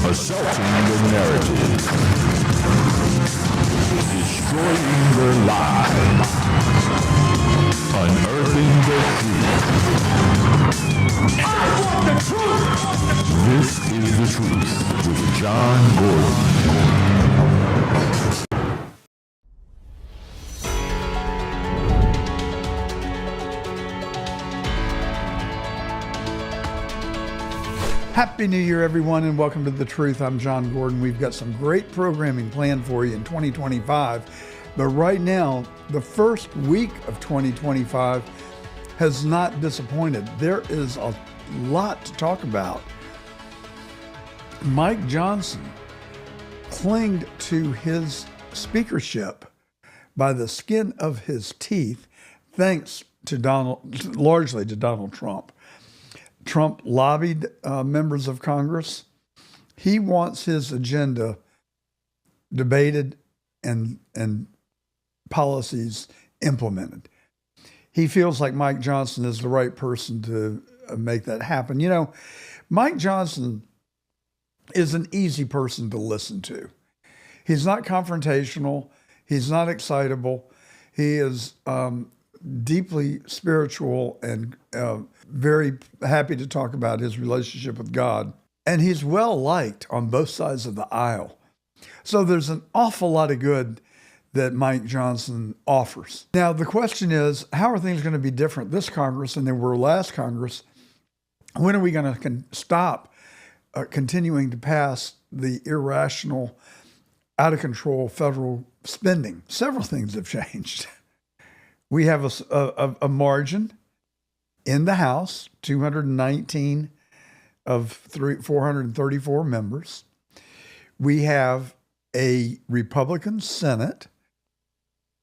assaulting the narrative, destroying their lives, unearthing the truth. I want the truth! This is The Truth with John Gordon. Happy New Year, everyone, and welcome to The Truth. I'm John Gordon. We've got some great programming planned for you in 2025. But right now, the first week of 2025 has not disappointed. There is a lot to talk about. Mike Johnson clinged to his speakership by the skin of his teeth, thanks to largely to Donald Trump. Trump lobbied members of Congress. He wants his agenda debated and policies implemented. He feels like Mike Johnson is the right person to make that happen. You know, Mike Johnson is an easy person to listen to. He's not confrontational. He's not excitable. He is deeply spiritual and very happy to talk about his relationship with God. And he's well liked on both sides of the aisle. So there's an awful lot of good that Mike Johnson offers. Now, the question is, how are things going to be different this Congress than they were last Congress? When are we going to stop continuing to pass the irrational, out of control federal spending? Several things have changed. We have a margin in the House, 219 of 434 members. We have a Republican Senate,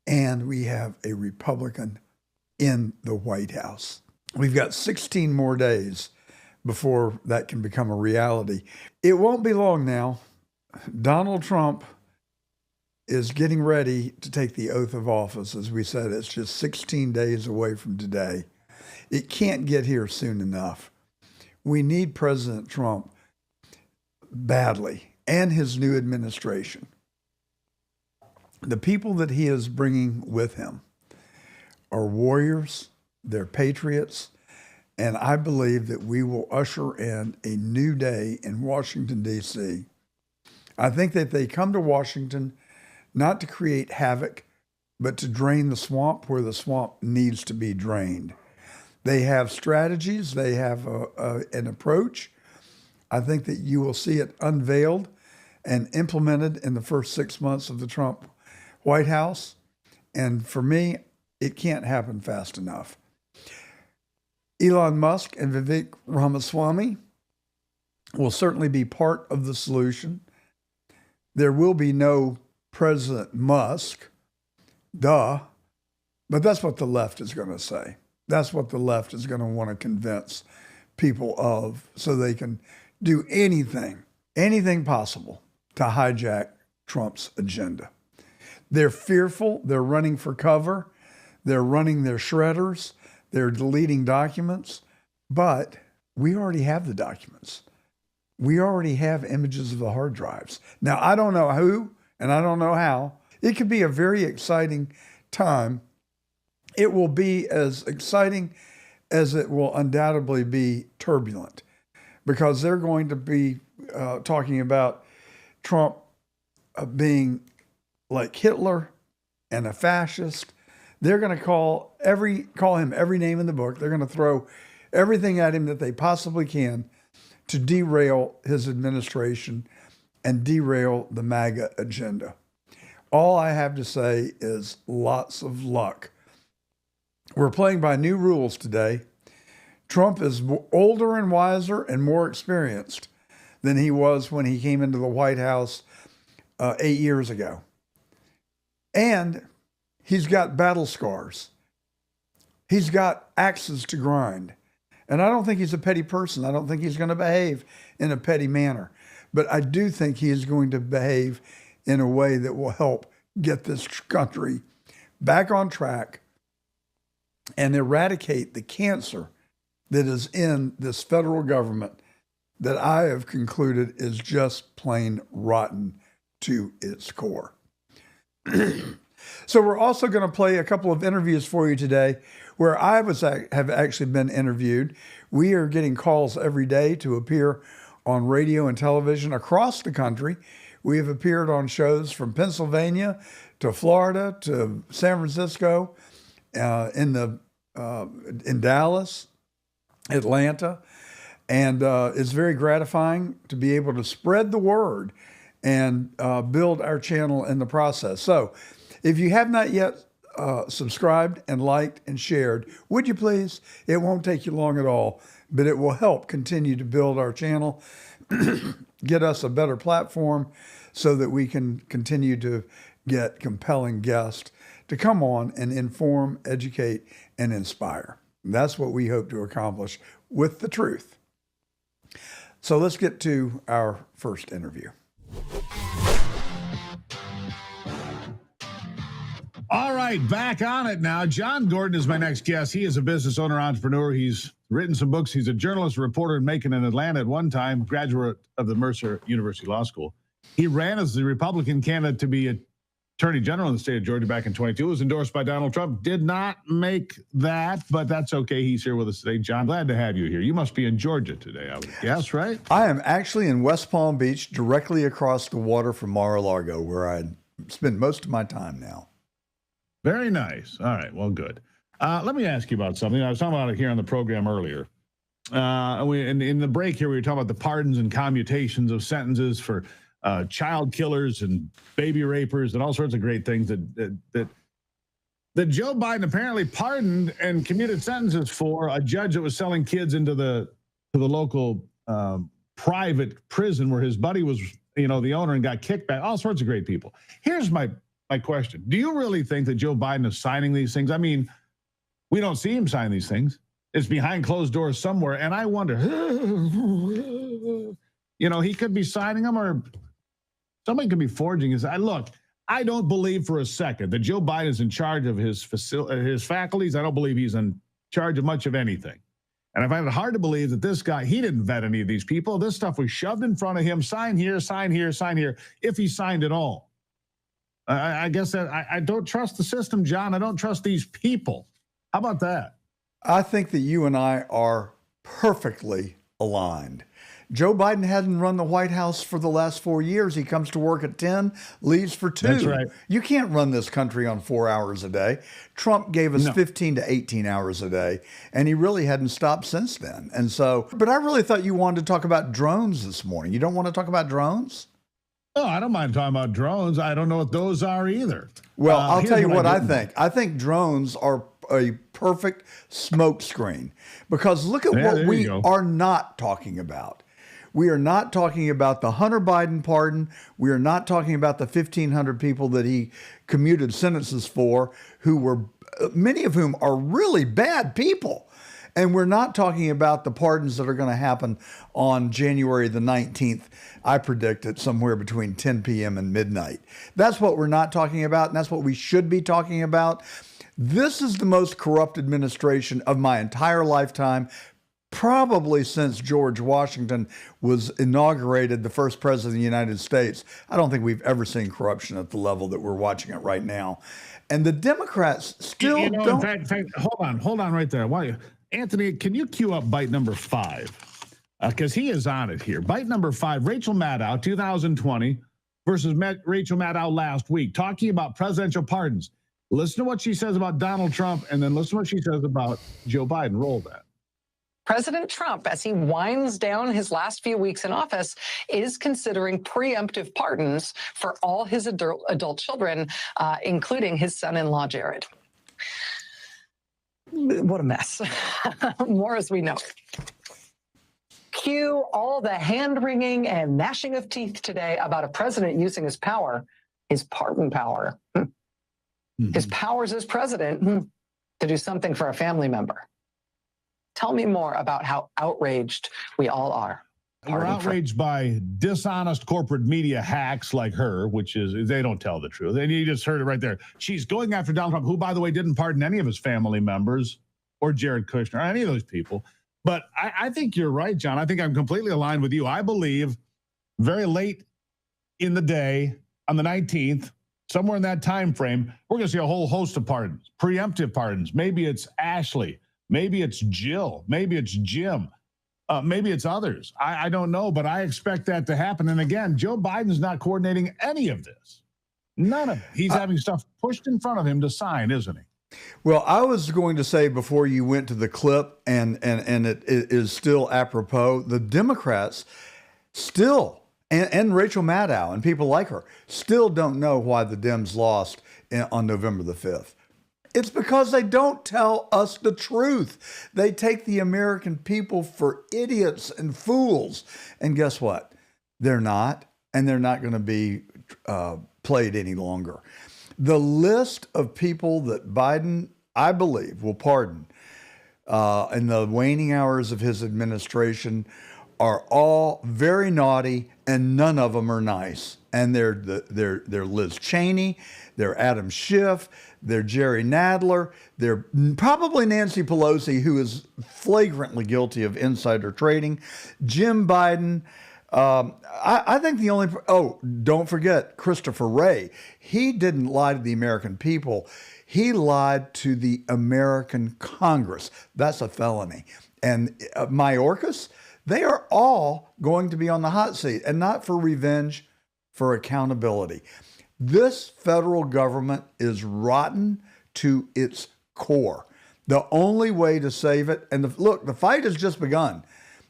and we have a Republican in the White House. We've got 16 more days before that can become a reality. It won't be long now. Donald Trump is getting ready to take the oath of office. As we said, it's just 16 days away from today. It can't get here soon enough. We need President Trump badly, and his new administration. The people that he is bringing with him are warriors, they're patriots, and I believe that we will usher in a new day in Washington, D.C. I think that they come to Washington not to create havoc, but to drain the swamp where the swamp needs to be drained. They have strategies. They have an approach. I think that you will see it unveiled and implemented in the first 6 months of the Trump White House. And for me, it can't happen fast enough. Elon Musk and Vivek Ramaswamy will certainly be part of the solution. There will be no President Musk, but that's what the left is going to say. That's what the left is going to want to convince people of, so they can do anything possible to hijack Trump's agenda. They're fearful. They're running for cover. They're running their shredders. They're deleting documents. But we already have the documents. We already have images of the hard drives. Now, I don't know who, and I don't know how. It could be a very exciting time. It will be as exciting as it will undoubtedly be turbulent, because they're going to be talking about Trump being like Hitler and a fascist. They're going to call him every name in the book. They're going to throw everything at him that they possibly can to derail his administration and derail the MAGA agenda. All I have to say is lots of luck. We're playing by new rules today. Trump is older and wiser and more experienced than he was when he came into the White House 8 years ago. And he's got battle scars. He's got axes to grind. And I don't think he's a petty person. I don't think he's going to behave in a petty manner. But I do think he is going to behave in a way that will help get this country back on track and eradicate the cancer that is in this federal government that I have concluded is just plain rotten to its core. So we're also going to play a couple of interviews for you today where have actually been interviewed. We are getting calls every day to appear on radio and television across the country. We have appeared on shows from Pennsylvania to Florida to San Francisco, in Dallas, Atlanta. And it's very gratifying to be able to spread the word and build our channel in the process. So if you have not yet subscribed and liked and shared, would you please? It won't take you long at all, but it will help continue to build our channel, get us a better platform so that we can continue to get compelling guests to come on and inform, educate, and inspire. That's what we hope to accomplish with the truth. So let's get to our first interview. All right, back on it now. John Gordon is my next guest. He is a business owner, entrepreneur. He's written some books. He's a journalist, reporter in Macon and Atlanta at one time, graduate of the Mercer University Law School. He ran as the Republican candidate to be Attorney General in the state of Georgia back in 22. Was endorsed by Donald Trump. Did not make that, but that's okay. He's here with us today. John, glad to have you here. You must be in Georgia today, I would guess, right? I am actually in West Palm Beach, directly across the water from Mar-a-Lago, where I spend most of my time now. Very nice. All right, well, good. Let me ask you about something. I was talking about it here on the program earlier. In the break here, we were talking about the pardons and commutations of sentences for child killers and baby rapers and all sorts of great things that Joe Biden apparently pardoned and commuted sentences for a judge that was selling kids into the local private prison where his buddy was, the owner, and got kicked back. All sorts of great people. Here's my question. Do you really think that Joe Biden is signing these things? I mean, we don't see him sign these things. It's behind closed doors somewhere. And I wonder, he could be signing them, or somebody could be forging his. Look, I don't believe for a second that Joe Biden is in charge of his faculties. I don't believe he's in charge of much of anything. And I find it hard to believe that this guy, he didn't vet any of these people. This stuff was shoved in front of him. Sign here, sign here, sign here, if he signed at all. I guess that I don't trust the system, John. I don't trust these people. How about that? I think that you and I are perfectly aligned. Joe Biden hadn't run the White House for the last 4 years. He comes to work at 10, leaves for 2. That's right. You can't run this country on 4 hours a day. Trump gave us 15 to 18 hours a day, and he really hadn't stopped since then. And so, but I really thought you wanted to talk about drones this morning. You don't want to talk about drones? Oh, I don't mind talking about drones. I don't know what those are either. Well, I'll tell you what I think. I think drones are a perfect smokescreen, because look at what we are not talking about. We are not talking about the Hunter Biden pardon. We are not talking about the 1,500 people that he commuted sentences for, who were, many of whom are really bad people. And we're not talking about the pardons that are going to happen on January the 19th. I predict it somewhere between 10 p.m. and midnight. That's what we're not talking about, and that's what we should be talking about. This is the most corrupt administration of my entire lifetime, probably since George Washington was inaugurated the first president of the United States. I don't think we've ever seen corruption at the level that we're watching it right now. And the Democrats still don't. In fact, hold on right there. Why, Anthony, can you cue up bite number 5? Because he is on it here. Bite number 5, Rachel Maddow, 2020 versus Rachel Maddow last week, talking about presidential pardons. Listen to what she says about Donald Trump, and then listen to what she says about Joe Biden. Roll that. President Trump, as he winds down his last few weeks in office, is considering preemptive pardons for all his adult children, including his son-in-law, Jared. What a mess. More as we know. Cue all the hand-wringing and gnashing of teeth today about a president using his power, his pardon power, his powers as president, to do something for a family member. Tell me more about how outraged we all are. We're outraged by dishonest corporate media hacks like her, which is, they don't tell the truth. And you just heard it right there. She's going after Donald Trump, who, by the way, didn't pardon any of his family members or Jared Kushner or any of those people. But I think you're right, John. I think I'm completely aligned with you. I believe very late in the day on the 19th, somewhere in that time frame, we're going to see a whole host of pardons, preemptive pardons. Maybe it's Ashley. Maybe it's Jill. Maybe it's Jim. Maybe it's others. I don't know, but I expect that to happen. And again, Joe Biden's not coordinating any of this. None of it. He's having stuff pushed in front of him to sign, isn't he? Well, I was going to say before you went to the clip, and it is still apropos, the Democrats still, and Rachel Maddow and people like her, still don't know why the Dems lost on November the 5th. It's because they don't tell us the truth. They take the American people for idiots and fools. And guess what? They're not, and they're not going to be played any longer. The list of people that Biden, I believe, will pardon in the waning hours of his administration are all very naughty, and none of them are nice. And they're Liz Cheney, they're Adam Schiff, they're Jerry Nadler, they're probably Nancy Pelosi, who is flagrantly guilty of insider trading, Jim Biden. I think the only, don't forget Christopher Wray. He didn't lie to the American people. He lied to the American Congress. That's a felony. And Mayorkas, they are all going to be on the hot seat, and not for revenge, for accountability. This federal government is rotten to its core. The only way to save it, and the fight has just begun.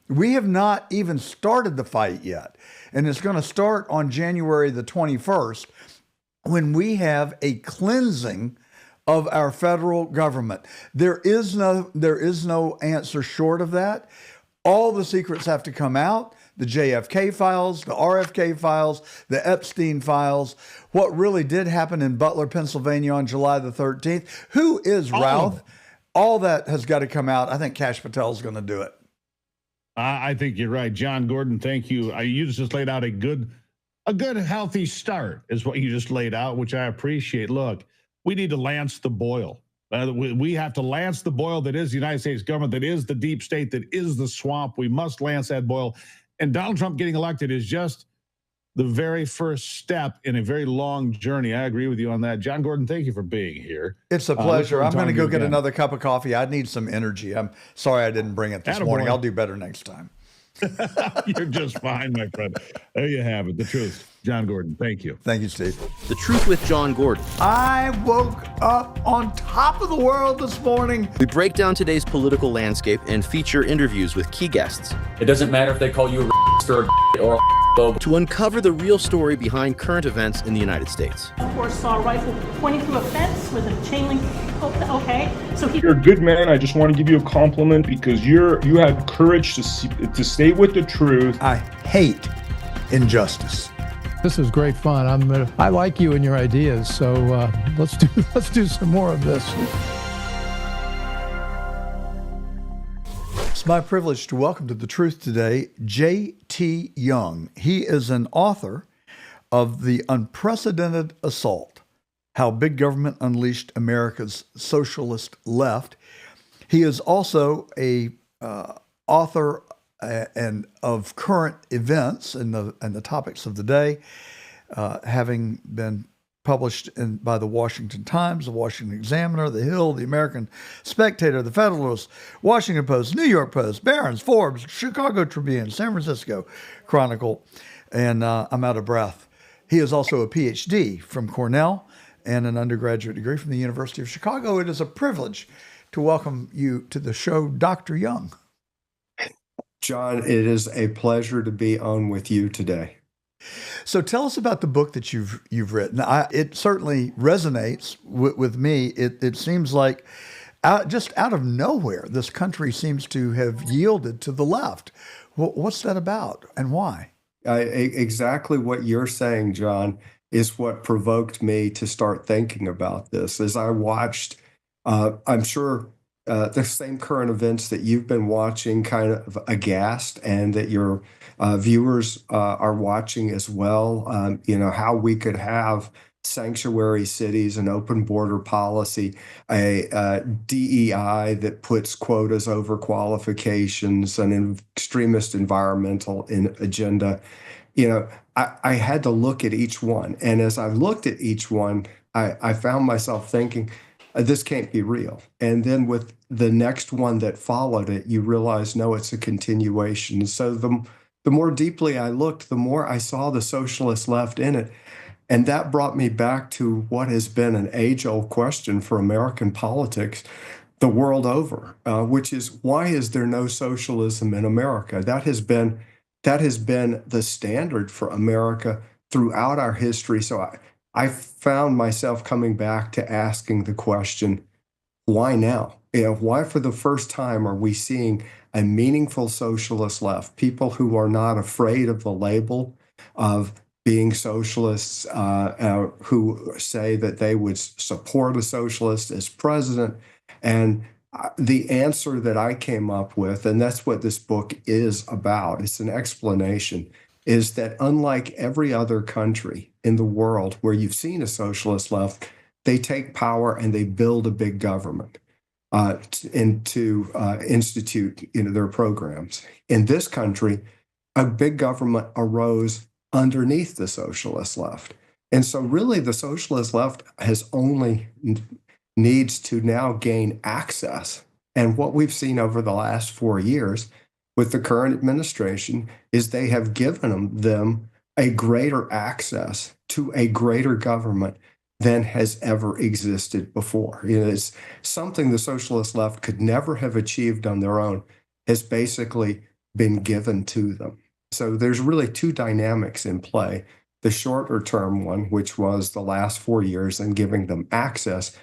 We have not even started the fight yet. And it's going to start on January the 21st when we have a cleansing of our federal government. There is no answer short of that. All the secrets have to come out. The JFK files, the RFK files, the Epstein files, what really did happen in Butler, Pennsylvania on July the 13th. Who is Ralph? All that has got to come out. I think Kash Patel is going to do it. I think you're right. John Gordon, thank you. You just laid out a good, healthy start is what you just laid out, which I appreciate. Look, we need to lance the boil. We have to lance the boil that is the United States government, that is the deep state, that is the swamp. We must lance that boil. And Donald Trump getting elected is just the very first step in a very long journey. I agree with you on that. John Gordon, thank you for being here. It's a pleasure. I'm going to go get another cup of coffee. I need some energy. I'm sorry I didn't bring it this morning. I'll do better next time. You're just fine, my friend. There you have it. The truth. John Gordon, thank you. Thank you, Steve. The Truth with John Gordon. I woke up on top of the world this morning. We break down today's political landscape and feature interviews with key guests. It doesn't matter if they call you a or a to uncover the real story behind current events in the United States. Of course, saw a rifle pointing through a fence with a chain link. Okay, so you're a good man. I just want to give you a compliment because you had courage to stay with the truth. I hate injustice. This is great fun. I like you and your ideas. So let's do some more of this. It's my privilege to welcome to The Truth today, J.T. Young. He is an author of The Unprecedented Assault, How Big Government Unleashed America's Socialist Left. He is also a author and of current events and the topics of the day, having been published by the Washington Times, the Washington Examiner, The Hill, the American Spectator, the Federalist, Washington Post, New York Post, Barron's, Forbes, Chicago Tribune, San Francisco Chronicle, and I'm out of breath. He is also a PhD from Cornell and an undergraduate degree from the University of Chicago. It is a privilege to welcome you to the show, Dr. Young. John, it is a pleasure to be on with you today. So tell us about the book that you've written. It certainly resonates with me. It seems like just out of nowhere, this country seems to have yielded to the left. What's that about and why? Exactly what you're saying, John, is what provoked me to start thinking about this. As I watched, I'm sure the same current events that you've been watching kind of aghast and that your viewers are watching as well, how we could have sanctuary cities, an open border policy, a DEI that puts quotas over qualifications, an extremist environmental agenda. I had to look at each one. And as I looked at each one, I found myself thinking, this can't be real. And then with the next one that followed it, you realize, no, it's a continuation. So the more deeply I looked, the more I saw the socialist left in it. And that brought me back to what has been an age-old question for American politics the world over, which is, why is there no socialism in America? That has been the standard for America throughout our history. So I found myself coming back to asking the question, why now? Why for the first time are we seeing a meaningful socialist left, people who are not afraid of the label of being socialists, who say that they would support a socialist as president? And the answer that I came up with, and that's what this book is about, it's an explanation, is that unlike every other country in the world where you've seen a socialist left, they take power and they build a big government and to institute their programs. In this country, a big government arose underneath the socialist left. And so really the socialist left has only needs to now gain access. And what we've seen over the last 4 years with the current administration is they have given them a greater access to a greater government than has ever existed before. It's something the socialist left could never have achieved on their own, has basically been given to them. So there's really two dynamics in play. The shorter term one, which was the last 4 years and giving them access,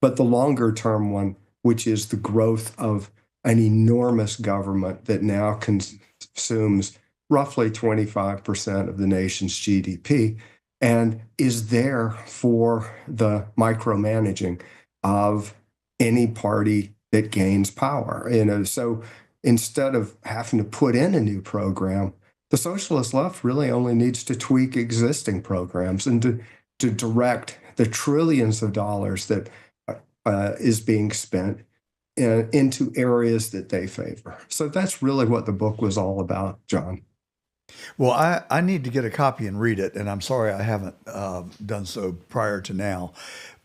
but the longer term one, which is the growth of an enormous government that now consumes roughly 25% of the nation's GDP and is there for the micromanaging of any party that gains power. So instead of having to put in a new program, the socialist left really only needs to tweak existing programs and to direct the trillions of dollars that is being spent into areas that they favor. So that's really what the book was all about, John. Well, I need to get a copy and read it, and I'm sorry I haven't done so prior to now,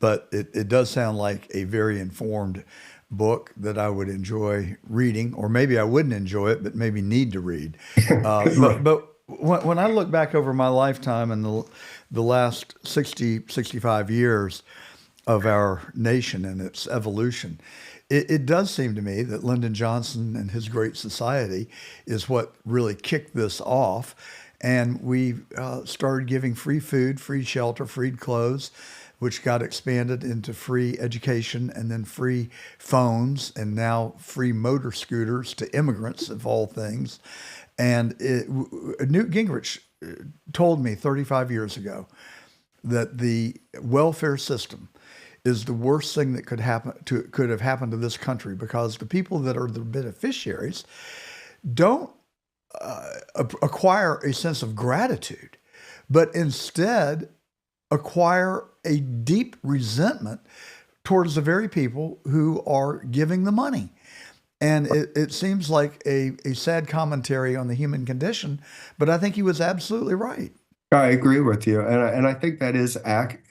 but it does sound like a very informed book that I would enjoy reading, or maybe I wouldn't enjoy it, but maybe need to read. But when I look back over my lifetime and the last 65 years of our nation and its evolution, it does seem to me that Lyndon Johnson and his Great Society is what really kicked this off. And we started giving free food, free shelter, free clothes, which got expanded into free education and then free phones and now free motor scooters to immigrants, of all things. And Newt Gingrich told me 35 years ago that the welfare system is the worst thing that could have happened to this country, because the people that are the beneficiaries don't acquire a sense of gratitude, but instead acquire a deep resentment towards the very people who are giving the money. And it seems like a sad commentary on the human condition, but I think he was absolutely right. I agree with you. And I think that is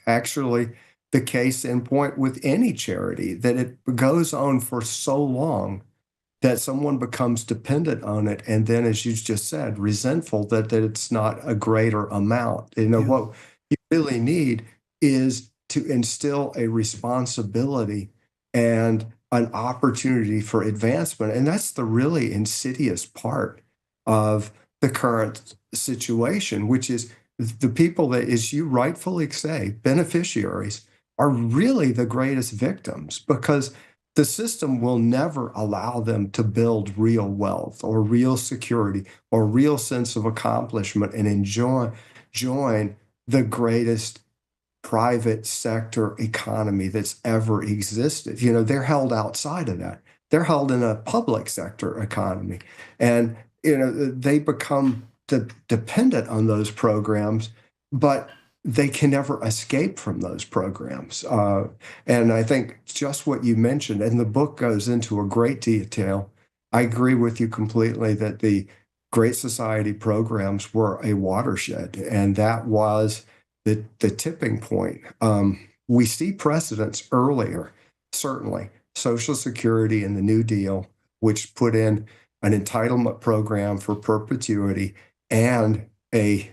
actually the case in point with any charity, that it goes on for so long that someone becomes dependent on it. And then, as you just said, resentful that it's not a greater amount. What you really need is to instill a responsibility and an opportunity for advancement. And that's the really insidious part of the current situation, which is the people that, as you rightfully say, beneficiaries, are really the greatest victims, because the system will never allow them to build real wealth or real security or real sense of accomplishment and join the greatest private sector economy that's ever existed. They're held outside of that. They're held in a public sector economy. And, they become dependent on those programs, but they can never escape from those programs. And I think just what you mentioned, and the book goes into a great detail. I agree with you completely that the Great Society programs were a watershed, and that was the tipping point. We see precedents earlier, certainly. Social Security and the New Deal, which put in an entitlement program for perpetuity and a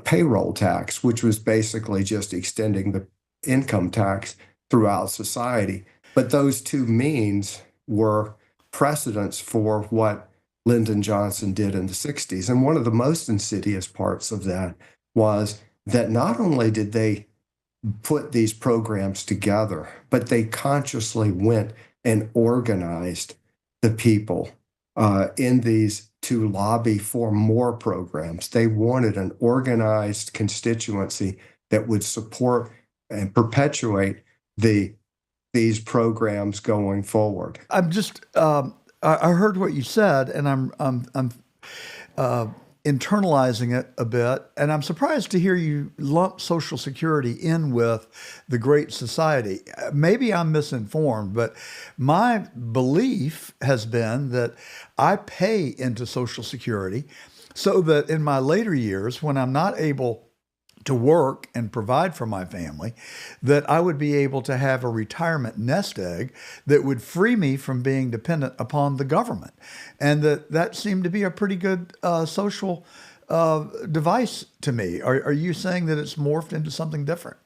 payroll tax, which was basically just extending the income tax throughout society. But those two means were precedents for what Lyndon Johnson did in the 60s. And one of the most insidious parts of that was that not only did they put these programs together, but they consciously went and organized the people in these to lobby for more programs. They wanted an organized constituency that would support and perpetuate these programs going forward. I'm just I heard what you said, and I'm internalizing it a bit, and I'm surprised to hear you lump Social Security in with the Great Society. Maybe I'm misinformed, but my belief has been that I pay into Social Security so that in my later years, when I'm not able to work and provide for my family, that I would be able to have a retirement nest egg that would free me from being dependent upon the government. And that seemed to be a pretty good social device to me. Are you saying that it's morphed into something different?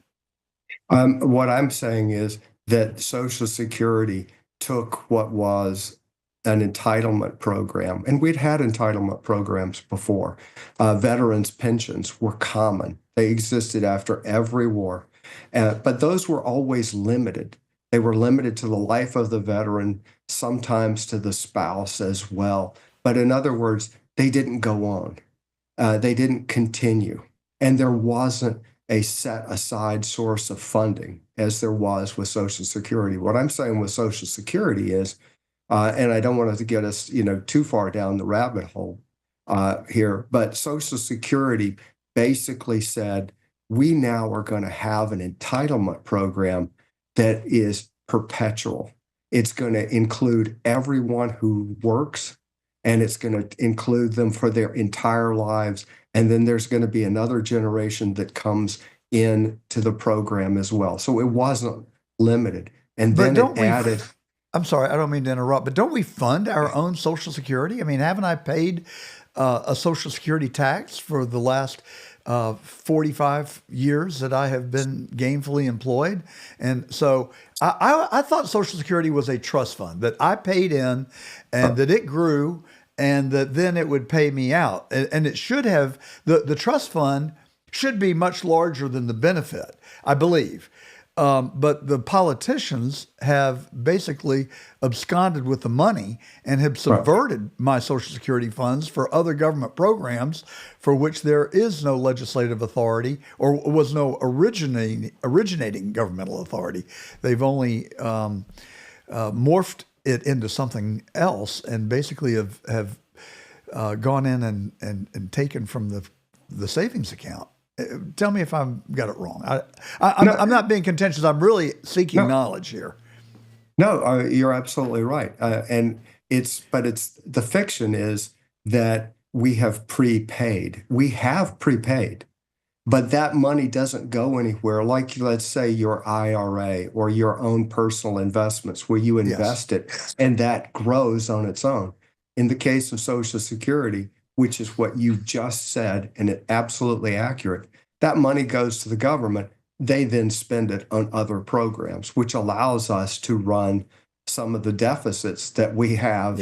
What I'm saying is that Social Security took what was an entitlement program, and we'd had entitlement programs before. Veterans' pensions were common. They existed after every war, but those were always limited. They were limited to the life of the veteran, sometimes to the spouse as well. But in other words, they didn't go on. They didn't continue. And there wasn't a set aside source of funding as there was with Social Security. What I'm saying with Social Security is, and I don't want it to get us, too far down the rabbit hole here, but Social Security basically said, we now are going to have an entitlement program that is perpetual. It's going to include everyone who works, and it's going to include them for their entire lives. And then there's going to be another generation that comes into the program as well. So it wasn't limited. And then it added... I'm sorry, I don't mean to interrupt, but don't we fund our own Social Security? I mean, haven't I paid a Social Security tax for the last 45 years that I have been gainfully employed? And so I thought Social Security was a trust fund that I paid in and that it grew and that then it would pay me out. And it should have, the trust fund should be much larger than the benefit, I believe. But the politicians have basically absconded with the money and have subverted my Social Security funds for other government programs for which there is no legislative authority or was no originating governmental authority. They've only morphed it into something else and basically have gone in and taken from the savings account. Tell me if I've got it wrong. I'm not being contentious. I'm really seeking knowledge here. No, you're absolutely right. And the fiction is that we have prepaid. We have prepaid, but that money doesn't go anywhere. Like, let's say your IRA or your own personal investments where you invest it and that grows on its own. In the case of Social Security, which is what you just said, and it's absolutely accurate, that money goes to the government. They then spend it on other programs, which allows us to run some of the deficits that we have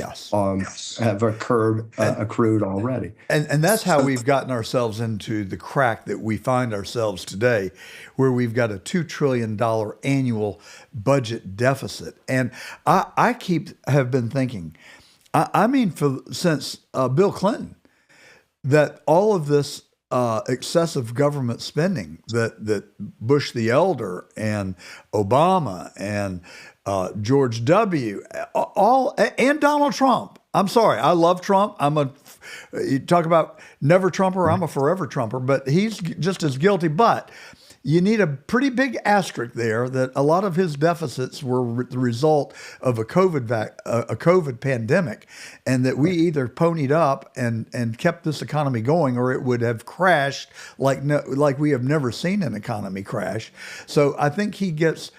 accrued already. And that's how we've gotten ourselves into the crack that we find ourselves today, where we've got a $2 trillion annual budget deficit. And I have been thinking, since Bill Clinton, that all of this excessive government spending that Bush the Elder and Obama and George W. and Donald Trump I'm sorry. I love Trump. You talk about never Trumper. I'm a forever Trumper, but he's just as guilty. But you need a pretty big asterisk there that a lot of his deficits were the result of a COVID pandemic, and that we either ponied up and kept this economy going, or it would have crashed like we have never seen an economy crash. So I think he gets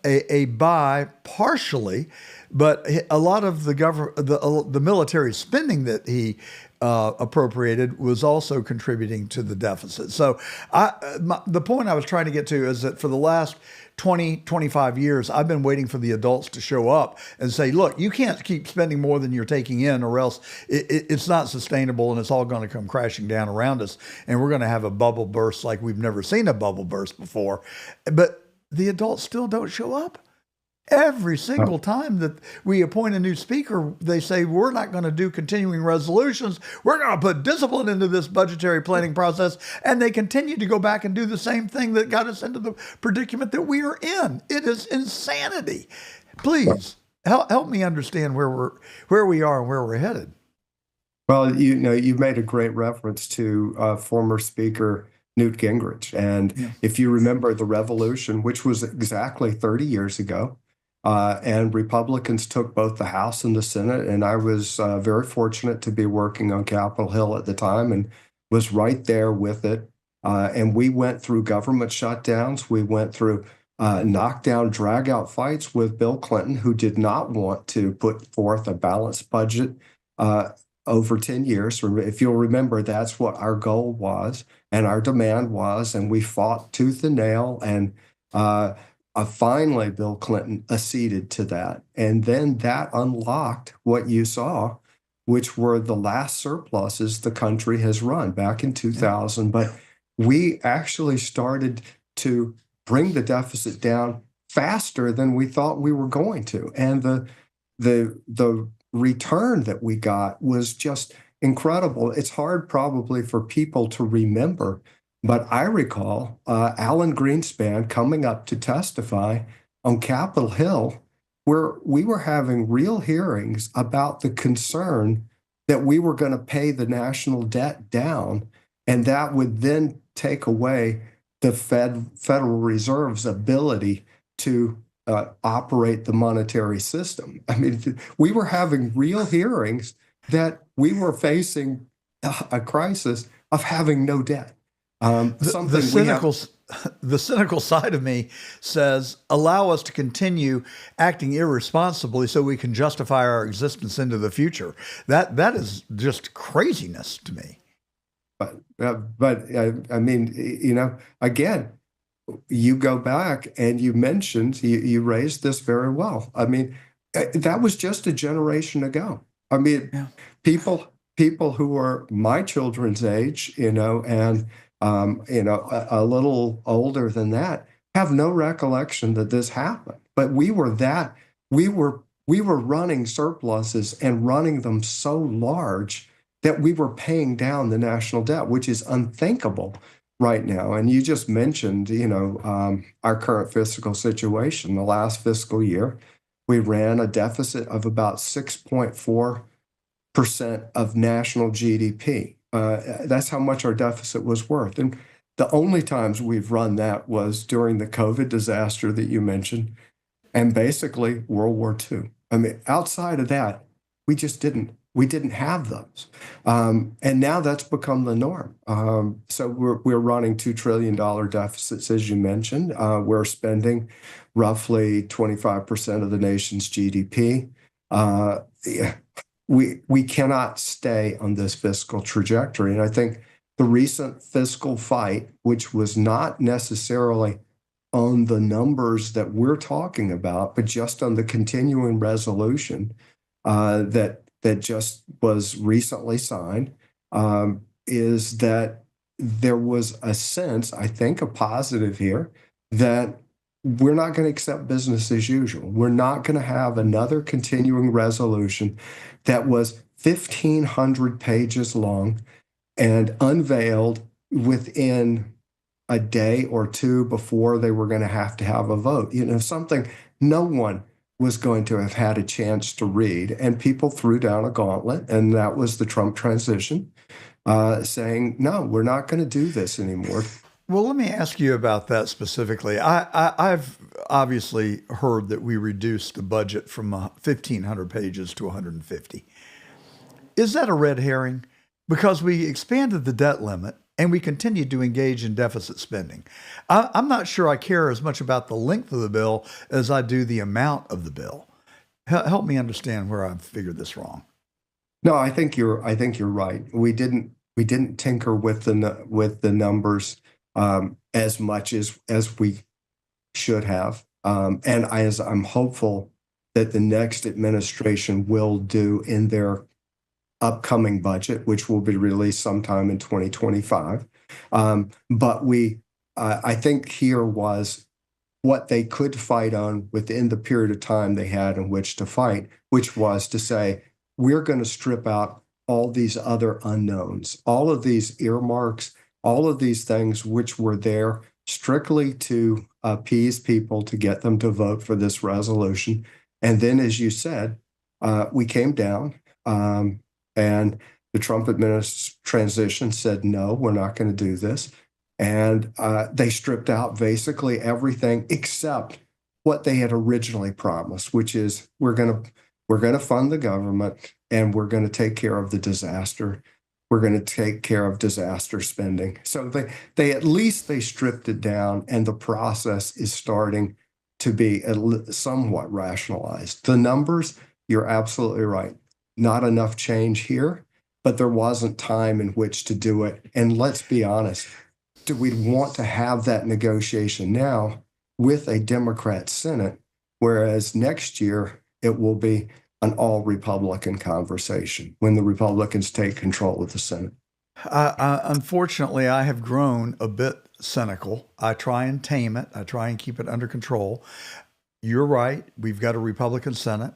a buy partially, but a lot of the military spending that he appropriated was also contributing to the deficit. So the point I was trying to get to is that for the last 20, 25 years, I've been waiting for the adults to show up and say, look, you can't keep spending more than you're taking in, or else it's not sustainable and it's all going to come crashing down around us. And we're going to have a bubble burst like we've never seen a bubble burst before. But the adults still don't show up. Every single time that we appoint a new speaker, they say, we're not going to do continuing resolutions. We're going to put discipline into this budgetary planning process. And they continue to go back and do the same thing that got us into the predicament that we are in. It is insanity. Please help me understand where we are and where we're headed. Well, you made a great reference to former Speaker Newt Gingrich. And if you remember the revolution, which was exactly 30 years ago, and Republicans took both the House and the Senate, and I was very fortunate to be working on Capitol Hill at the time and was right there with it. And we went through government shutdowns. We went through knockdown, drag-out fights with Bill Clinton, who did not want to put forth a balanced budget over 10 years. If you'll remember, that's what our goal was and our demand was, and we fought tooth and nail, and finally, Bill Clinton acceded to that. And then that unlocked what you saw, which were the last surpluses the country has run back in 2000. But we actually started to bring the deficit down faster than we thought we were going to. And the return that we got was just incredible. It's hard probably for people to remember, but I recall Alan Greenspan coming up to testify on Capitol Hill, where we were having real hearings about the concern that we were going to pay the national debt down, and that would then take away the Federal Reserve's ability to operate the monetary system. I mean, we were having real hearings that we were facing a crisis of having no debt. The cynical side of me says, allow us to continue acting irresponsibly so we can justify our existence into the future. That is just craziness to me. But I mean, again, you go back and you mentioned, you raised this very well. I mean, that was just a generation ago. I mean, people who are my children's age, and a little older than that, have no recollection that this happened. But we were running surpluses and running them so large that we were paying down the national debt, which is unthinkable right now. And you just mentioned, our current fiscal situation. The last fiscal year, we ran a deficit of about 6.4% of national GDP. That's how much our deficit was worth. And the only times we've run that was during the COVID disaster that you mentioned, and basically World War II. I mean, outside of that, we didn't have those. And now that's become the norm. So we're running $2 trillion deficits, as you mentioned. We're spending roughly 25% of the nation's GDP. We cannot stay on this fiscal trajectory. And I think the recent fiscal fight, which was not necessarily on the numbers that we're talking about, but just on the continuing resolution that just was recently signed, is that there was a sense, I think a positive here, that we're not going to accept business as usual. We're not going to have another continuing resolution that was 1,500 pages long and unveiled within a day or two before they were going to have a vote. Something no one was going to have had a chance to read, and people threw down a gauntlet, and that was the Trump transition, saying, no, we're not going to do this anymore. Well, let me ask you about that specifically. I've obviously heard that we reduced the budget from 1,500 pages to 150. Is that a red herring? Because we expanded the debt limit and we continued to engage in deficit spending. I'm not sure I care as much about the length of the bill as I do the amount of the bill. Help me understand where I've figured this wrong. No, I think you're right. We didn't tinker with the numbers as much as we should have. And I'm hopeful that the next administration will do in their upcoming budget, which will be released sometime in 2025. But I think here was what they could fight on within the period of time they had in which to fight, which was to say, we're going to strip out all these other unknowns, all of these earmarks, all of these things which were there strictly to appease people, to get them to vote for this resolution. And then, as you said, we came down and the Trump administration transition said, no, we're not going to do this. And they stripped out basically everything except what they had originally promised, which is we're going to fund the government and we're going to take care of the disaster. We're going to take care of disaster spending. So they at least they stripped it down, and the process is starting to be somewhat rationalized. The numbers, you're absolutely right. Not enough change here, but there wasn't time in which to do it. And let's be honest, do we want to have that negotiation now with a Democrat Senate, whereas next year it will be an all-Republican conversation when the Republicans take control of the Senate? Unfortunately, I have grown a bit cynical. I try and tame it. I try and keep it under control. You're right. We've got a Republican Senate,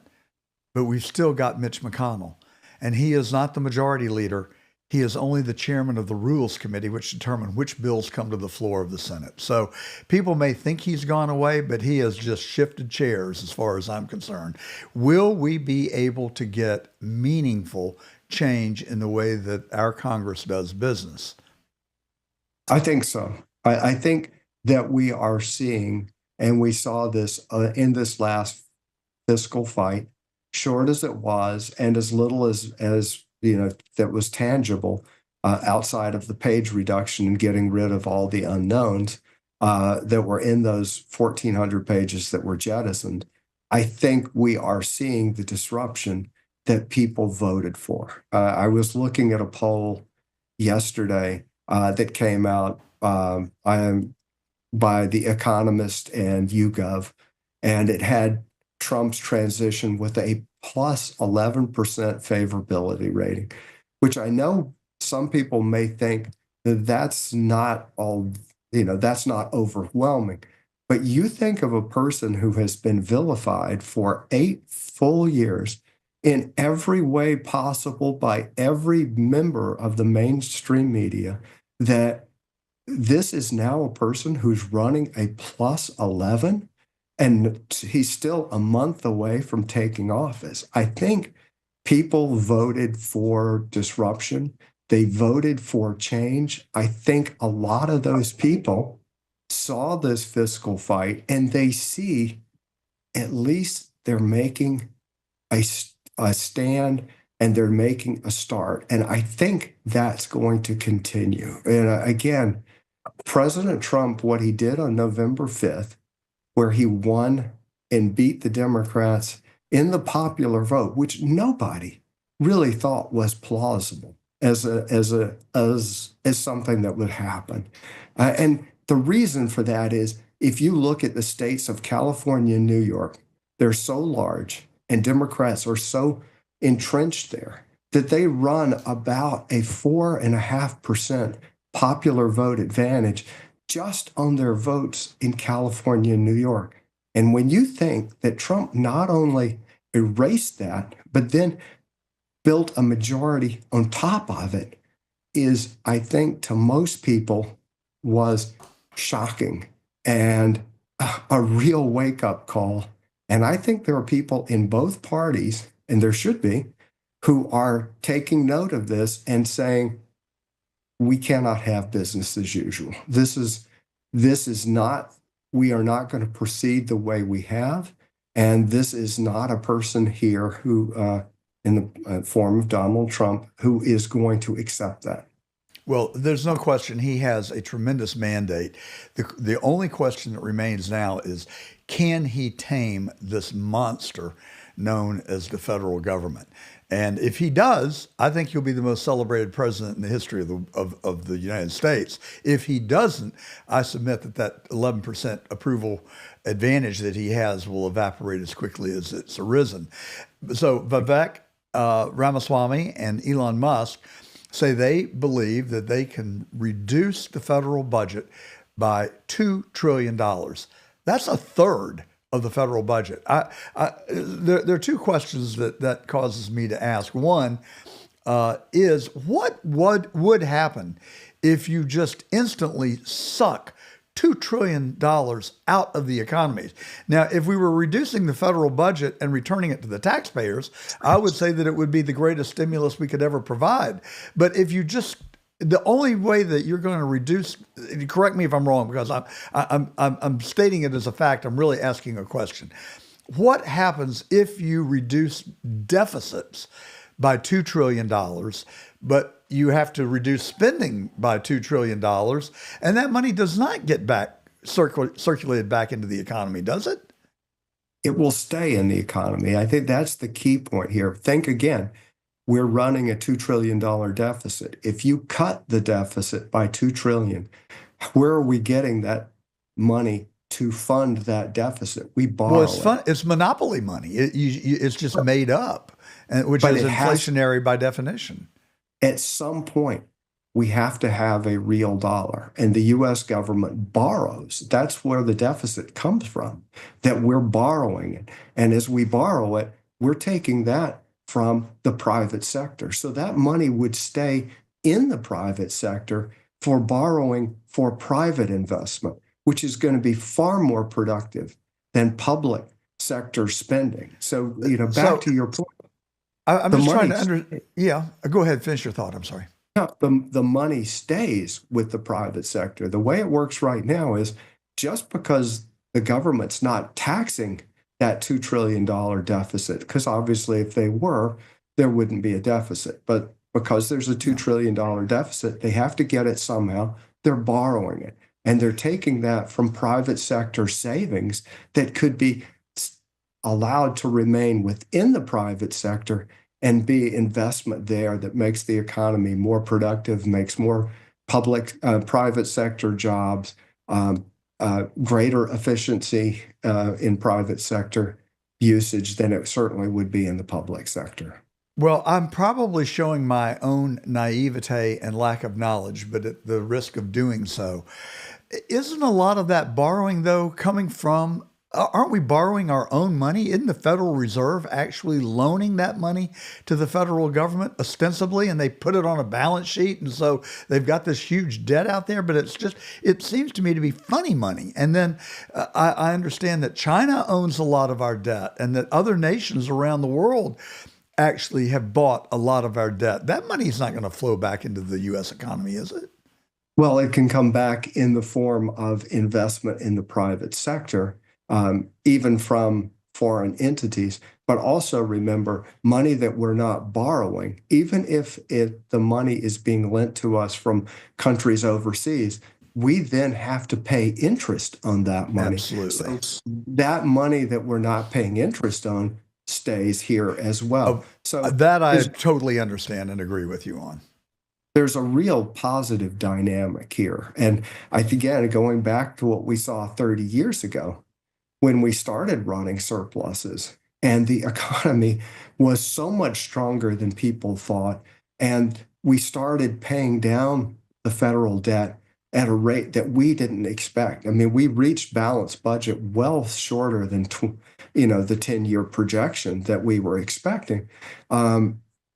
but we've still got Mitch McConnell. And he is not the majority leader. He is only the chairman of the Rules Committee, which determine which bills come to the floor of the Senate. So people may think he's gone away, but he has just shifted chairs as far as I'm concerned. Will we be able to get meaningful change in the way that our Congress does business? I think so. I think that we are seeing, and we saw this in this last fiscal fight, short as it was, and as little as that was tangible outside of the page reduction and getting rid of all the unknowns that were in those 1,400 pages that were jettisoned. I think we are seeing the disruption that people voted for. I was looking at a poll yesterday that came out by The Economist and YouGov, and it had Trump's transition with a plus 11% favorability rating, which I know some people may think that that's not overwhelming. But you think of a person who has been vilified for 8 full years in every way possible by every member of the mainstream media, that this is now a person who's running a plus 11. And he's still a month away from taking office. I think people voted for disruption. They voted for change. I think a lot of those people saw this fiscal fight and they see at least they're making a stand and they're making a start. And I think that's going to continue. And again, President Trump, what he did on November 5th, where he won and beat the Democrats in the popular vote, which nobody really thought was plausible as something that would happen. And the reason for that is, if you look at the states of California and New York, they're so large and Democrats are so entrenched there that they run about a 4.5% popular vote advantage just on their votes in California and New York. And when you think that Trump not only erased that, but then built a majority on top of it, is, I think, to most people was shocking and a real wake-up call And I think there are people in both parties, and there should be, who are taking note of this and saying, we cannot have business as usual. This is not, we are not going to proceed the way we have. And this is not a person here who, in the form of Donald Trump, who is going to accept that. Well, there's no question he has a tremendous mandate. The only question that remains now is, can he tame this monster known as the federal government? And if he does, I think he'll be the most celebrated president in the history of the United States. If he doesn't, I submit that 11% approval advantage that he has will evaporate as quickly as it's arisen. So Vivek Ramaswamy and Elon Musk say they believe that they can reduce the federal budget by $2 trillion. That's a third of the federal budget. There are two questions that causes me to ask. One is, what would happen if you just instantly suck $2 trillion out of the economy? Now, if we were reducing the federal budget and returning it to the taxpayers, I would say that it would be the greatest stimulus we could ever provide. But if you just, the only way that you're going to reduce, correct me if I'm wrong, because I'm stating it as a fact, I'm really asking a question. What happens if you reduce deficits by $2 trillion, but you have to reduce spending by $2 trillion, and that money does not get back circulated back into the economy, does it? It will stay in the economy. I think that's the key point here. Think again, we're running a $2 trillion deficit. If you cut the deficit by $2 trillion, where are we getting that money to fund that deficit? We borrow. Well, it's monopoly money. It's just made up, which is inflationary by definition. At some point, we have to have a real dollar, and the U.S. government borrows. That's where the deficit comes from, that we're borrowing it. And as we borrow it, we're taking that from the private sector. So that money would stay in the private sector for borrowing for private investment, which is going to be far more productive than public sector spending. So, back to your point. I'm just trying to go ahead, finish your thought. I'm sorry. No, the money stays with the private sector. The way it works right now is just because the government's not taxing that $2 trillion deficit, because obviously if they were, there wouldn't be a deficit. But because there's a $2 trillion deficit, they have to get it somehow. They're borrowing it. And they're taking that from private sector savings that could be allowed to remain within the private sector and be investment there that makes the economy more productive, makes more private sector jobs, greater efficiency in private sector usage than it certainly would be in the public sector. Well, I'm probably showing my own naivete and lack of knowledge, but at the risk of doing so, isn't a lot of that borrowing, though, coming from, aren't we borrowing our own money? Isn't the Federal Reserve actually loaning that money to the federal government ostensibly, and they put it on a balance sheet, and so they've got this huge debt out there, but it seems to me to be funny money. And then I understand that China owns a lot of our debt, and that other nations around the world actually have bought a lot of our debt. That money is not going to flow back into the U.S. economy, is it? Well, it can come back in the form of investment in the private sector, even from foreign entities. But also remember, money that we're not borrowing, even if the money is being lent to us from countries overseas, we then have to pay interest on that money. Absolutely. So that money that we're not paying interest on stays here as well. So that I totally understand and agree with you on. There's a real positive dynamic here. And I think, again, going back to what we saw 30 years ago, when we started running surpluses and the economy was so much stronger than people thought, and we started paying down the federal debt at a rate that we didn't expect. I mean, we reached balanced budget well shorter than the 10-year projection that we were expecting.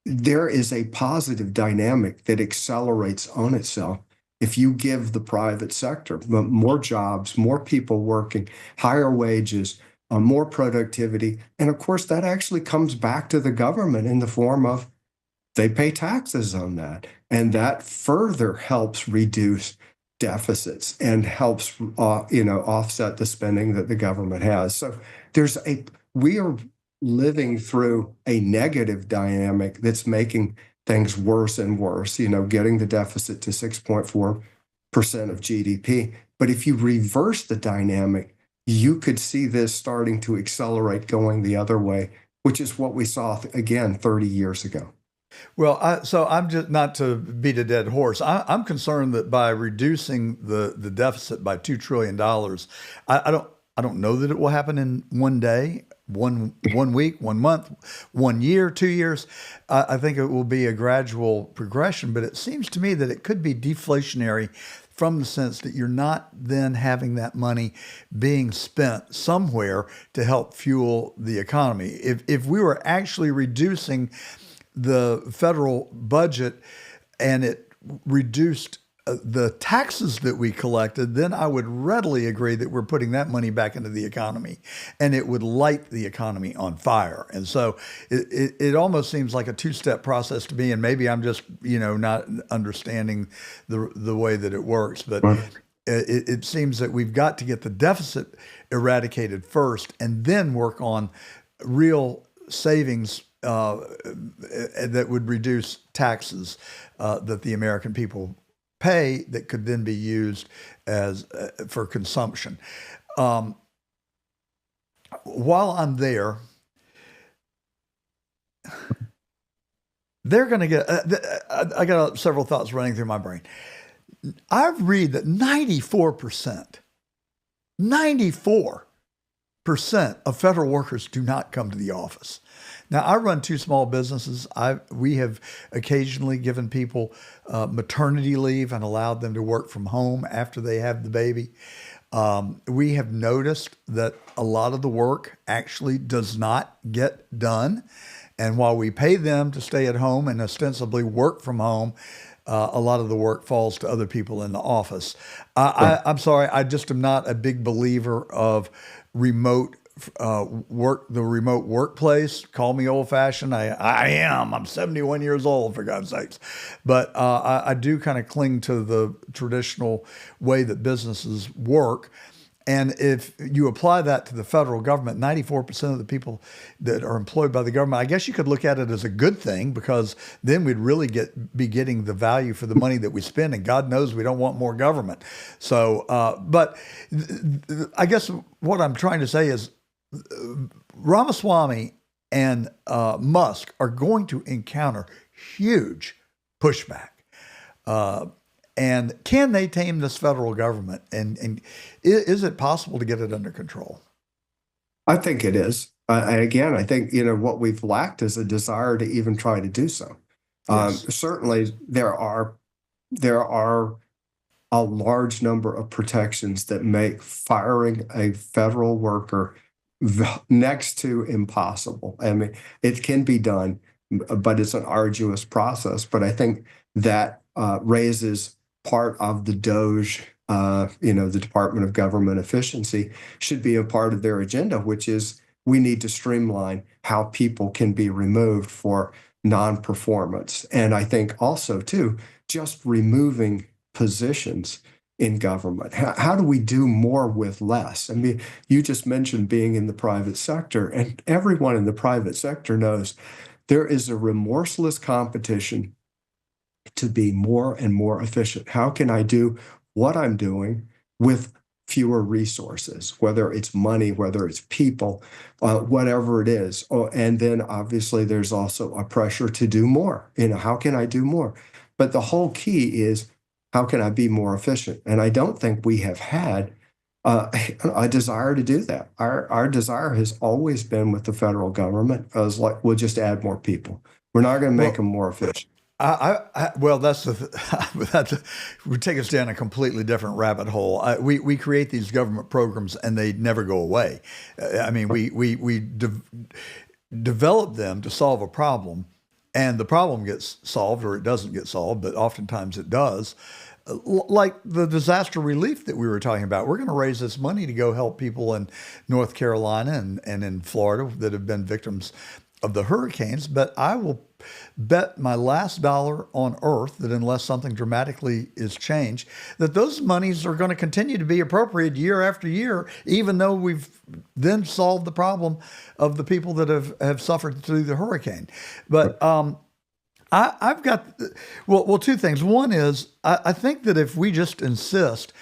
There is a positive dynamic that accelerates on itself if you give the private sector more jobs, more people working, higher wages, more productivity. And of course, that actually comes back to the government in the form of they pay taxes on that. And that further helps reduce deficits and helps, offset the spending that the government has. So we are living through a negative dynamic that's making things worse and worse, getting the deficit to 6.4% of GDP. But if you reverse the dynamic, you could see this starting to accelerate going the other way, which is what we saw, again, 30 years ago. Well, so I'm just not to beat a dead horse. I'm concerned that by reducing the deficit by $2 trillion, I don't know that it will happen in one day, one week, 1 month, 1 year, 2 years. I think it will be a gradual progression, but it seems to me that it could be deflationary from the sense that you're not then having that money being spent somewhere to help fuel the economy. If we were actually reducing the federal budget and it reduced the taxes that we collected, then I would readily agree that we're putting that money back into the economy and it would light the economy on fire. And so it almost seems like a two-step process to me. And maybe I'm just, not understanding the way that it works, but it seems that we've got to get the deficit eradicated first and then work on real savings that would reduce taxes that the American people pay that could then be used as for consumption. While I'm there, they're going to get. I got several thoughts running through my brain. I read that 94% of federal workers do not come to the office. Now, I run two small businesses. We have occasionally given people maternity leave and allowed them to work from home after they have the baby. We have noticed that a lot of the work actually does not get done. And while we pay them to stay at home and ostensibly work from home, a lot of the work falls to other people in the office. I'm sorry, I just am not a big believer of remote the remote workplace. Call me old fashioned. I am. I'm 71 years old, for God's sakes. But I do kind of cling to the traditional way that businesses work. And if you apply that to the federal government, 94% of the people that are employed by the government, I guess you could look at it as a good thing, because then we'd really be getting the value for the money that we spend. And God knows we don't want more government. So, but I guess what I'm trying to say is Ramaswamy and Musk are going to encounter huge pushback. And can they tame this federal government? And is it possible to get it under control? I think it is. Again, I think, what we've lacked is a desire to even try to do so. Yes. Certainly, there are a large number of protections that make firing a federal worker next to impossible. I mean, it can be done, but it's an arduous process. But I think that raises part of the DOGE, the Department of Government Efficiency, should be a part of their agenda, which is we need to streamline how people can be removed for non-performance. And I think also, too, just removing positions in government. How do we do more with less? I mean, you just mentioned being in the private sector, and everyone in the private sector knows there is a remorseless competition to be more and more efficient. How can I do what I'm doing with fewer resources, whether it's money, whether it's people, whatever it is. And then obviously there's also a pressure to do more. How can I do more? But the whole key is, how can I be more efficient? And I don't think we have had a desire to do that. Our desire has always been with the federal government as like, we'll just add more people. We're not going to make them more efficient. Well, that would take us down a completely different rabbit hole. We create these government programs and they never go away. I mean, we develop them to solve a problem, and the problem gets solved or it doesn't get solved, but oftentimes it does. like the disaster relief that we were talking about. We're going to raise this money to go help people in North Carolina and in Florida that have been victims of the hurricanes. But I will bet my last dollar on earth that unless something dramatically is changed, that those monies are going to continue to be appropriated year after year, even though we've then solved the problem of the people that have suffered through the hurricane. But I've got, well, two things. One is I think that if we just insist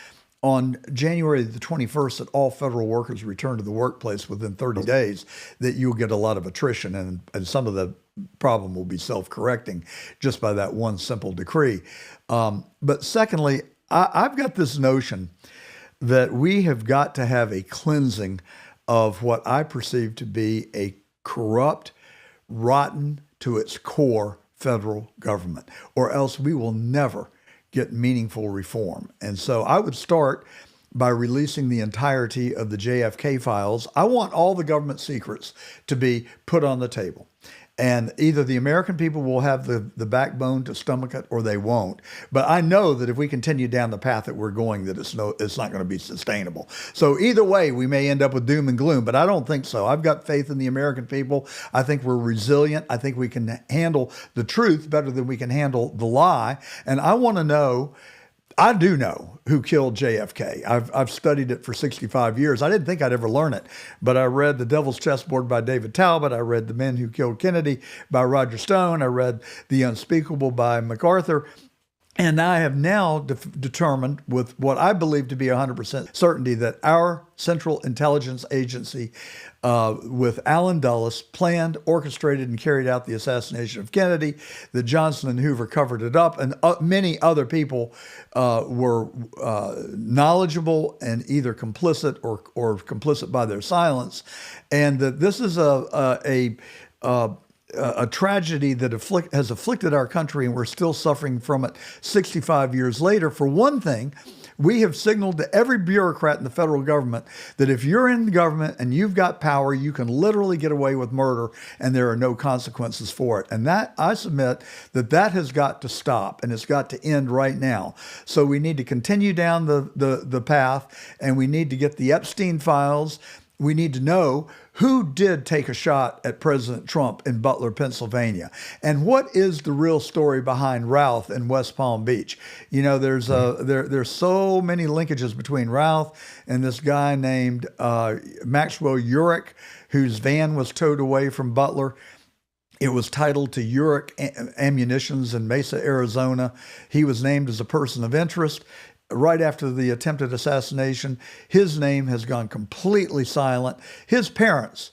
on January the 21st that all federal workers return to the workplace within 30 days, that you'll get a lot of attrition, and some of the problem will be self-correcting just by that one simple decree. But secondly, I've got this notion that we have got to have a cleansing of what I perceive to be a corrupt, rotten to its core federal government, or else we will never get meaningful reform. And so I would start by releasing the entirety of the JFK files. I want all the government secrets to be put on the table. And either the American people will have the backbone to stomach it or they won't. But I know that if we continue down the path that we're going, that it's not going to be sustainable. So either way, we may end up with doom and gloom, but I don't think so. I've got faith in the American people. I think we're resilient. I think we can handle the truth better than we can handle the lie. And I want to know, I do know who killed JFK. I've studied it for 65 years. I didn't think I'd ever learn it, but I read The Devil's Chessboard by David Talbot. I read The Men Who Killed Kennedy by Roger Stone. I read The Unspeakable by MacArthur. And I have now determined with what I believe to be 100% certainty that our Central Intelligence Agency with Allen Dulles planned, orchestrated, and carried out the assassination of Kennedy, that Johnson and Hoover covered it up, and many other people were knowledgeable and either complicit or complicit by their silence, and that this is a tragedy that has afflicted our country, and we're still suffering from it 65 years later. For one thing, we have signaled to every bureaucrat in the federal government that if you're in the government and you've got power, you can literally get away with murder and there are no consequences for it. And that, I submit, that has got to stop, and it's got to end right now. So we need to continue down the path, and we need to get the Epstein files. We need to know who did take a shot at President Trump in Butler, Pennsylvania, and what is the real story behind Routh in West Palm Beach. You know, there's so many linkages between Routh and this guy named Maxwell Urich, whose van was towed away from Butler. It was titled to Urich Ammunitions in Mesa, Arizona. He was named as a person of interest. Right after the attempted assassination, his name has gone completely silent. His parents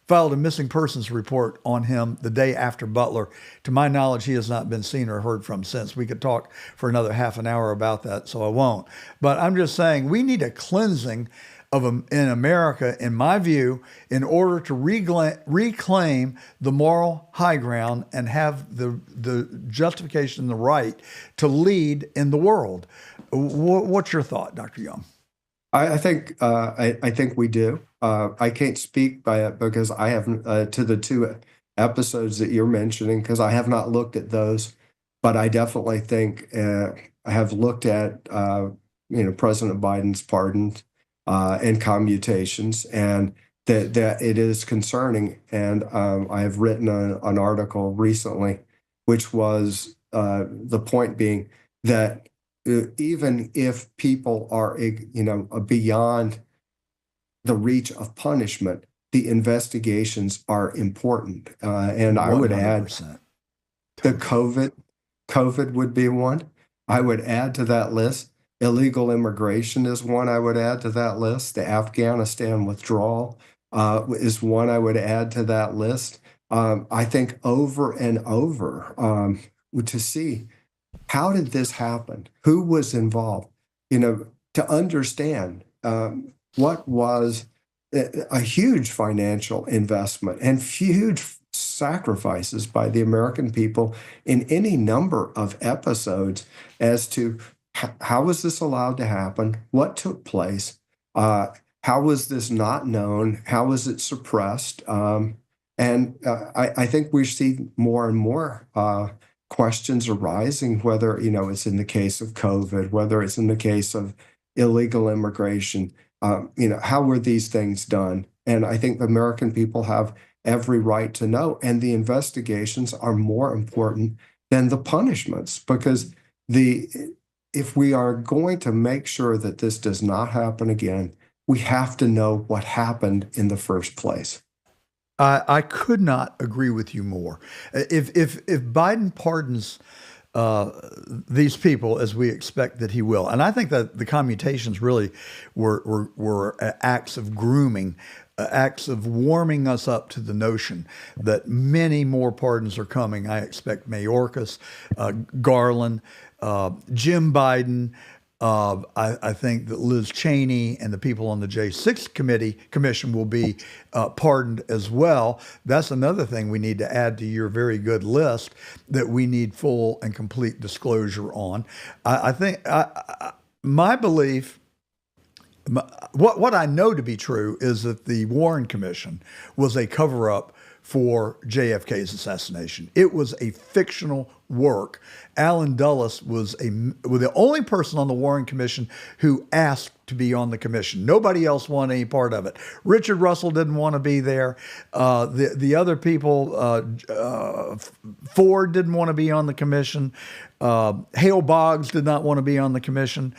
filed a missing persons report on him the day after Butler. To my knowledge, he has not been seen or heard from since. We could talk for another half an hour about that, so I won't. But I'm just saying we need a cleansing in America, in my view, in order to reclaim the moral high ground and have the justification and the right to lead in the world. What's your thought, Dr. Young? I think we do. I can't speak by it because I haven't to the two episodes that you're mentioning, because I have not looked at those. But I definitely think I have looked at President Biden's pardons and commutations, and that it is concerning. And I have written an article recently, which was the point being that even if people are, beyond the reach of punishment, the investigations are important. And I would add the COVID would be one. I would add to that list. Illegal immigration is one I would add to that list. The Afghanistan withdrawal is one I would add to that list. I think over and over to see, how did this happen? Who was involved? To understand what was a huge financial investment and huge sacrifices by the American people in any number of episodes as to how was this allowed to happen? What took place? How was this not known? How was it suppressed? And I think we see more and more questions arising, whether, it's in the case of COVID, whether it's in the case of illegal immigration, how were these things done? And I think the American people have every right to know. And the investigations are more important than the punishments, because if we are going to make sure that this does not happen again, we have to know what happened in the first place. I could not agree with you more. If Biden pardons these people, as we expect that he will, and I think that the commutations really were acts of grooming, acts of warming us up to the notion that many more pardons are coming. I expect Mayorkas, Garland, Jim Biden. I think that Liz Cheney and the people on the J6 commission will be pardoned as well. That's another thing we need to add to your very good list that we need full and complete disclosure on. I think my belief, what I know to be true, is that the Warren Commission was a cover-up for JFK's assassination. It was a fictional work. Alan Dulles was the only person on the Warren Commission who asked to be on the commission. Nobody else wanted any part of it. Richard Russell didn't want to be there. The other people, Ford didn't want to be on the commission. Hale Boggs did not want to be on the commission.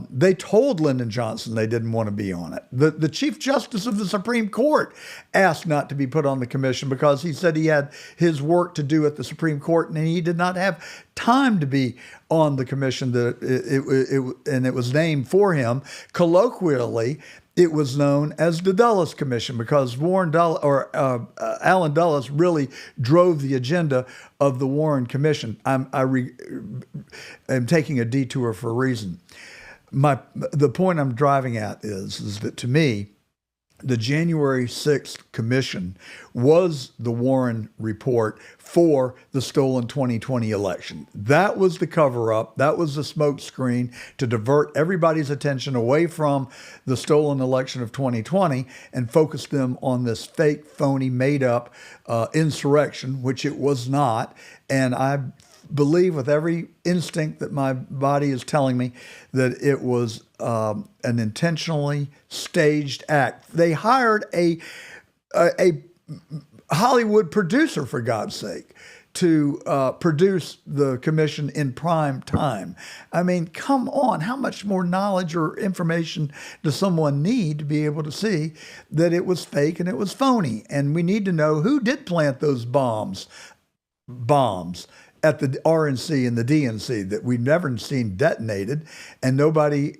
They told Lyndon Johnson they didn't want to be on it. The Chief Justice of the Supreme Court asked not to be put on the commission because he said he had his work to do at the Supreme Court and he did not have time to be on the commission and it was named for him. Colloquially, it was known as the Dulles Commission because Alan Dulles really drove the agenda of the Warren Commission. I'm taking a detour for a reason. The point I'm driving at is that, to me, the January 6th commission was the Warren report for the stolen 2020 election. That was the cover-up. That was the smokescreen to divert everybody's attention away from the stolen election of 2020 and focus them on this fake, phony, made-up insurrection, which it was not. And I believe with every instinct that my body is telling me that it was an intentionally staged act. They hired a Hollywood producer, for God's sake, to produce the commission in prime time. I mean, come on, how much more knowledge or information does someone need to be able to see that it was fake and it was phony? And we need to know who did plant those bombs at the RNC and the DNC that we've never seen detonated, and nobody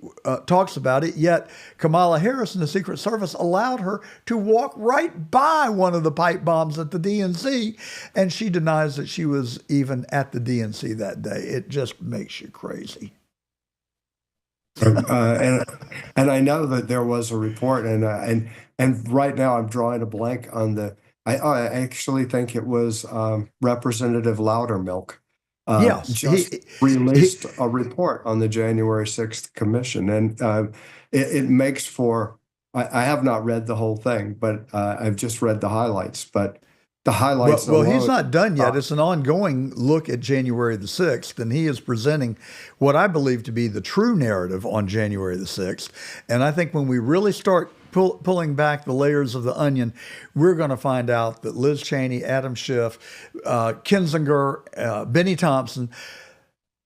talks about it. Yet Kamala Harris and the Secret Service allowed her to walk right by one of the pipe bombs at the DNC, and she denies that she was even at the DNC that day. It just makes you crazy. And I know that there was a report, and right now I'm drawing a blank on the. I actually think it was Representative Loudermilk. Yes, released a report on the January 6th commission, and it makes for. I have not read the whole thing, but I've just read the highlights. But the highlights. Well, he's not done yet. It's an ongoing look at January the 6th, and he is presenting what I believe to be the true narrative on January the 6th. And I think when we really start pulling back the layers of the onion, we're going to find out that Liz Cheney, Adam Schiff, Kinzinger, Benny Thompson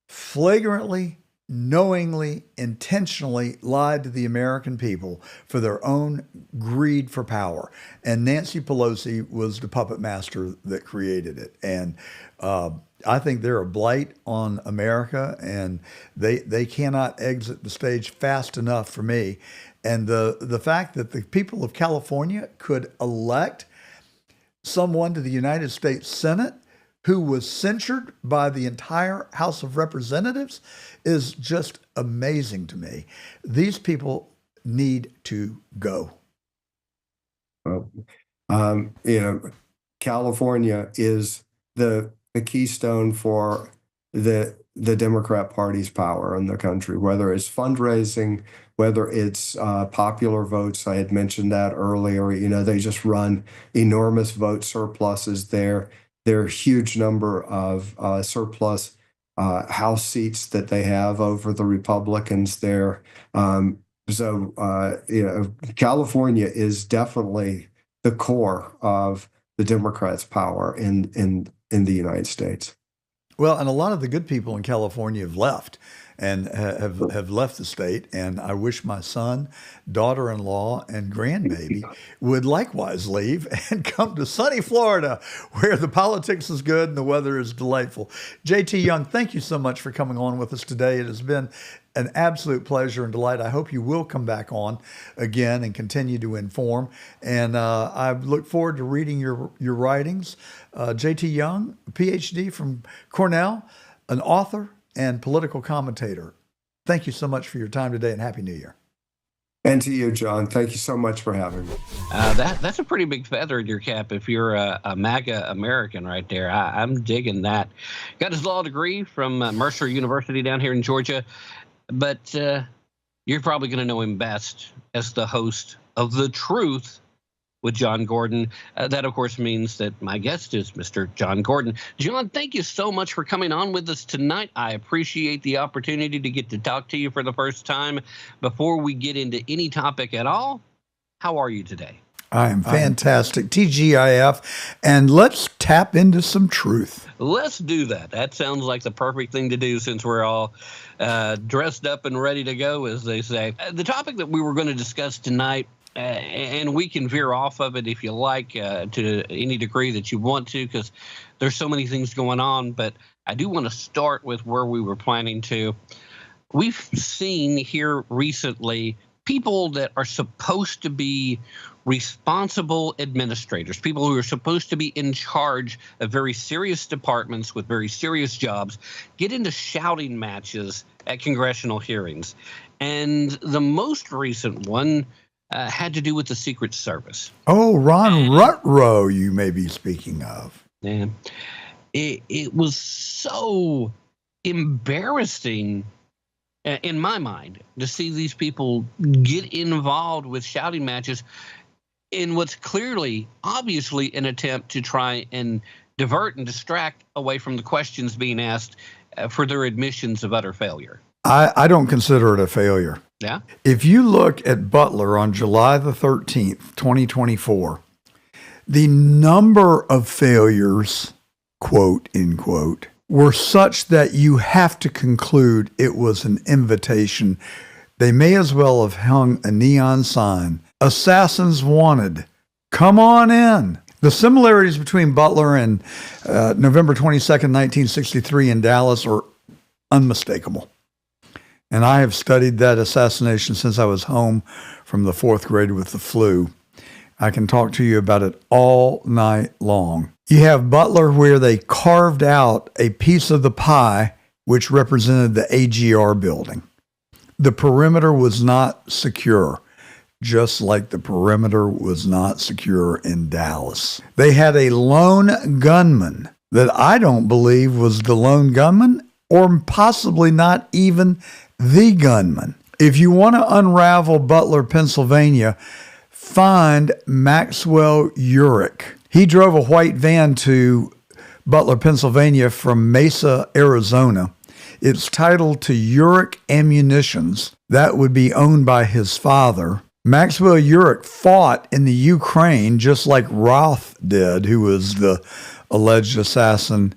flagrantly, knowingly, intentionally lied to the American people for their own greed for power. And Nancy Pelosi was the puppet master that created it. And I think they're a blight on America, and they cannot exit the stage fast enough for me. And the fact that the people of California could elect someone to the United States Senate who was censured by the entire House of Representatives is just amazing to me. These people need to go. Well, California is the keystone for the Democrat Party's power in the country, whether it's fundraising, whether it's popular votes. I had mentioned that earlier. They just run enormous vote surpluses there. their huge number of surplus House seats that they have over the Republicans there. California is definitely the core of the Democrats' power in the United States. Well, and a lot of the good people in California have left and have left the state. And I wish my son, daughter-in-law, and grandbaby would likewise leave and come to sunny Florida, where the politics is good and the weather is delightful. JT Young, thank you so much for coming on with us today. It has been an absolute pleasure and delight. I hope you will come back on again and continue to inform. And I look forward to reading your writings. JT Young, PhD from Cornell, an author and political commentator. Thank you so much for your time today, and Happy New Year. And to you, John. Thank you so much for having me. That's a pretty big feather in your cap if you're a MAGA American right there. I'm digging that. Got his law degree from Mercer University down here in Georgia. But you're probably going to know him best as the host of The Truth with John Gordon. That, of course, means that my guest is Mr. John Gordon. John, thank you so much for coming on with us tonight. I appreciate the opportunity to get to talk to you for the first time. Before we get into any topic at all, how are you today? I am fantastic. TGIF, and let's tap into some truth. Let's do that. That sounds like the perfect thing to do since we're all dressed up and ready to go, as they say. The topic that we were going to discuss tonight, and we can veer off of it if you like to any degree that you want to, because there's so many things going on, but I do want to start with where we were planning to. We've seen here recently people that are supposed to be responsible administrators, people who are supposed to be in charge of very serious departments with very serious jobs, get into shouting matches at congressional hearings. And the most recent one had to do with the Secret Service. Oh, Ron Rutrow, you may be speaking of. Yeah. It was so embarrassing in my mind to see these people get involved with shouting matches in what's clearly, obviously, an attempt to try and divert and distract away from the questions being asked for their admissions of utter failure. I don't consider it a failure. Yeah? If you look at Butler on July the 13th, 2024, the number of failures, quote, end quote, were such that you have to conclude it was an invitation. They may as well have hung a neon sign. Assassins wanted. Come on in. The similarities between Butler and November 22nd, 1963 in Dallas are unmistakable. And I have studied that assassination since I was home from the fourth grade with the flu. I can talk to you about it all night long. You have Butler where they carved out a piece of the pie which represented the AGR building. The perimeter was not secure, just like the perimeter was not secure in Dallas. They had a lone gunman that I don't believe was the lone gunman, or possibly not even the gunman. If you want to unravel Butler, Pennsylvania, find Maxwell Urich. He drove a white van to Butler, Pennsylvania from Mesa, Arizona. It's titled to Urich Ammunitions. That would be owned by his father. Maxwell Urich fought in the Ukraine just like Roth did, who was the alleged assassin,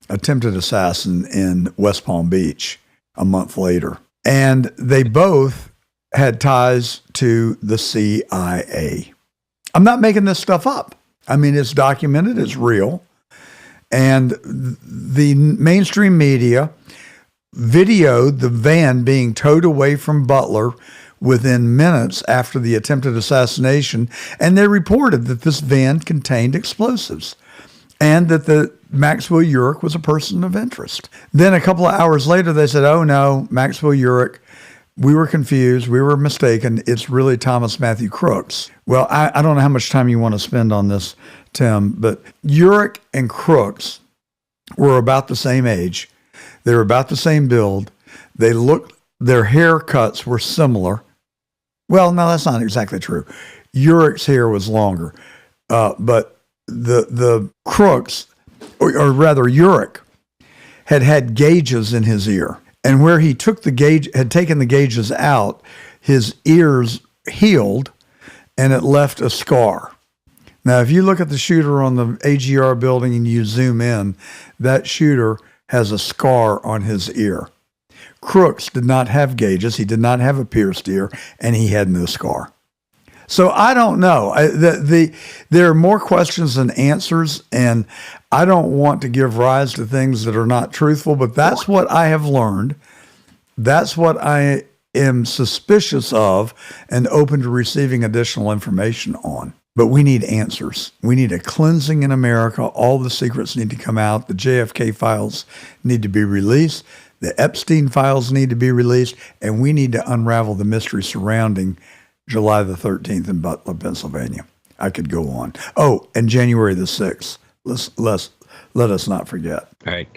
attempted assassin in West Palm Beach a month later. And they both had ties to the CIA. I'm not making this stuff up. I mean, it's documented, it's real. And the mainstream media videoed the van being towed away from Butler within minutes after the attempted assassination, and they reported that this van contained explosives and that the Maxwell Urich was a person of interest. Then a couple of hours later, they said, oh no, Maxwell Urich, we were confused, we were mistaken, it's really Thomas Matthew Crooks. Well, I don't know how much time you want to spend on this, Tim, but Urich and Crooks were about the same age. They were about the same build. They looked, their haircuts were similar. Well, no, that's not exactly true. Urich's hair was longer, but the Crooks, or rather Uric, had gauges in his ear. And where he took had taken the gauges out, his ears healed and it left a scar. Now, if you look at the shooter on the AGR building and you zoom in, that shooter has a scar on his ear. Crooks did not have gauges. He did not have a pierced ear, and he had no scar. So I don't know. There are more questions than answers, and I don't want to give rise to things that are not truthful, but that's what I have learned. That's what I am suspicious of and open to receiving additional information on. But we need answers. We need a cleansing in America. All the secrets need to come out. The JFK files need to be released. The Epstein files need to be released. And we need to unravel the mystery surrounding July the 13th in Butler, Pennsylvania. I could go on. Oh, and January the 6th. Let us not forget. Right.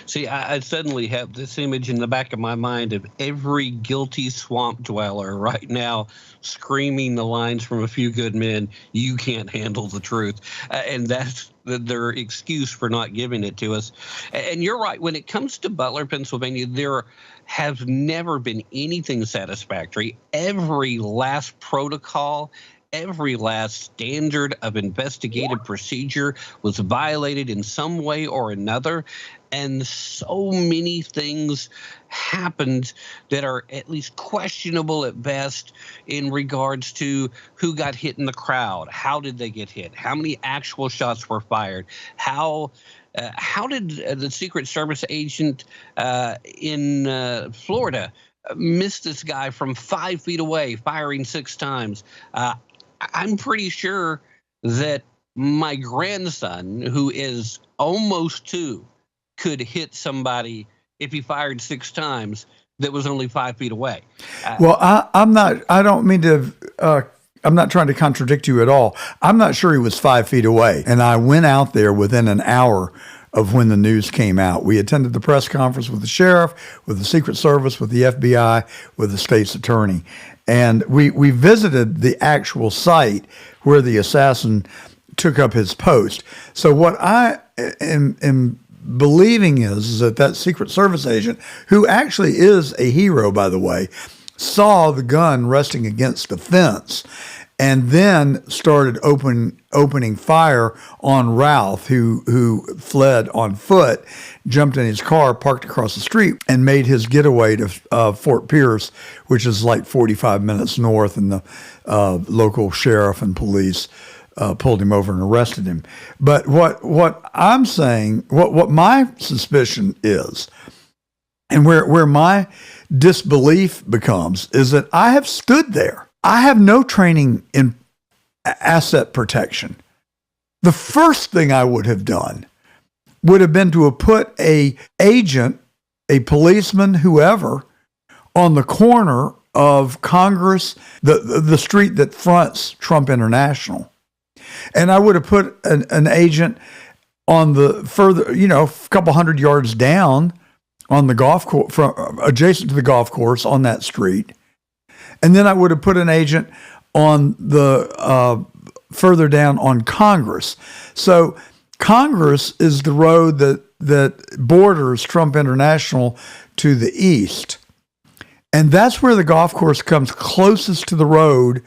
See, I suddenly have this image in the back of my mind of every guilty swamp dweller right now screaming the lines from A Few Good Men, "You can't handle the truth." And that's their excuse for not giving it to us. And you're right. When it comes to Butler, Pennsylvania, there has never been anything satisfactory. Every last protocol, every last standard of investigative procedure was violated in some way or another. And so many things happened that are at least questionable at best in regards to who got hit in the crowd. How did they get hit? How many actual shots were fired? How did the Secret Service agent in Florida miss this guy from 5 feet away, firing 6 times? I'm pretty sure that my grandson, who is almost 2, could hit somebody if he fired 6 times that was only 5 feet away. Well, I'm not trying to contradict you at all. I'm not sure he was 5 feet away. And I went out there within an hour of when the news came out. We attended the press conference with the sheriff, with the Secret Service, with the FBI, with the state's attorney. And we visited the actual site where the assassin took up his post. So what I am believing is that Secret Service agent, who actually is a hero, by the way, saw the gun resting against the fence and then started opening fire on Ralph, who fled on foot, jumped in his car, parked across the street, and made his getaway to Fort Pierce, which is like 45 minutes north, and the local sheriff and police pulled him over and arrested him. But what I'm saying, what my suspicion is, and where my disbelief becomes, is that I have stood there. I have no training in asset protection. The first thing I would have done would have been to have put a agent, a policeman, whoever, on the corner of Congress, the street that fronts Trump International. And I would have put an agent on the further, a couple hundred yards down on the golf course, adjacent to the golf course on that street. And then I would have put an agent on the further down on Congress. So Congress is the road that borders Trump International to the east. And that's where the golf course comes closest to the road,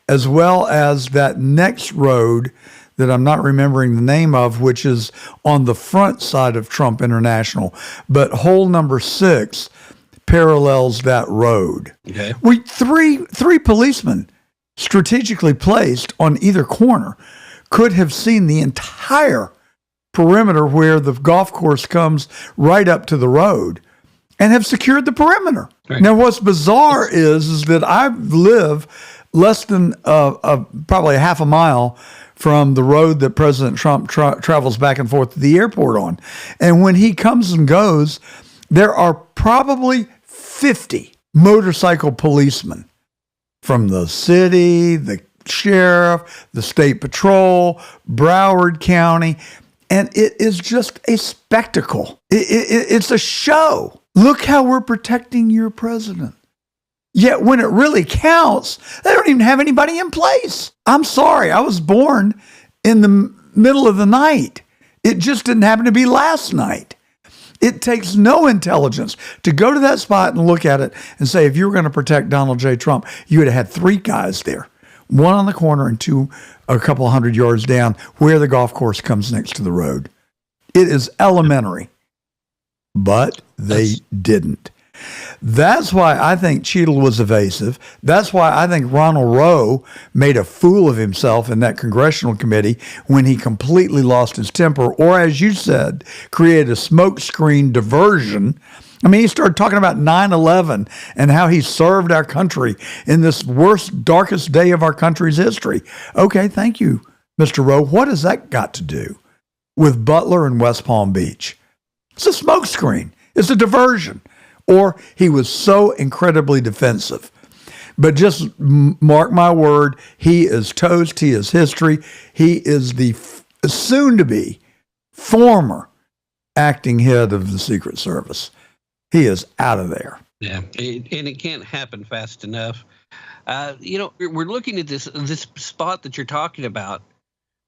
as well as that next road that I'm not remembering the name of, which is on the front side of Trump International. But hole number 6 parallels that road. Okay. We three policemen strategically placed on either corner could have seen the entire perimeter where the golf course comes right up to the road and have secured the perimeter. Right. Now, what's bizarre is that I live less than probably a half a mile from the road that President Trump travels back and forth to the airport on. And when he comes and goes, there are probably 50 motorcycle policemen from the city, the sheriff, the state patrol, Broward County, and it is just a spectacle. It's a show. Look how we're protecting your president. Yet when it really counts, they don't even have anybody in place. I'm sorry, I was born in the middle of the night. It just didn't happen to be last night. It takes no intelligence to go to that spot and look at it and say, if you were going to protect Donald J. Trump, you would have had 3 guys there, 1 on the corner and 2 a couple hundred yards down where the golf course comes next to the road. It is elementary, but they didn't. That's why I think Cheadle was evasive. That's why I think Ronald Rowe made a fool of himself in that congressional committee when he completely lost his temper, or as you said, created a smokescreen diversion. I mean, he started talking about 9/11 and how he served our country in this worst, darkest day of our country's history. Okay, thank you, Mr. Rowe. What has that got to do with Butler and West Palm Beach? It's a smokescreen. It's a diversion. Or he was so incredibly defensive. But just mark my word, he is toast. He is history. He is the soon-to-be former acting head of the Secret Service. He is out of there. Yeah, and it can't happen fast enough. We're looking at this spot that you're talking about.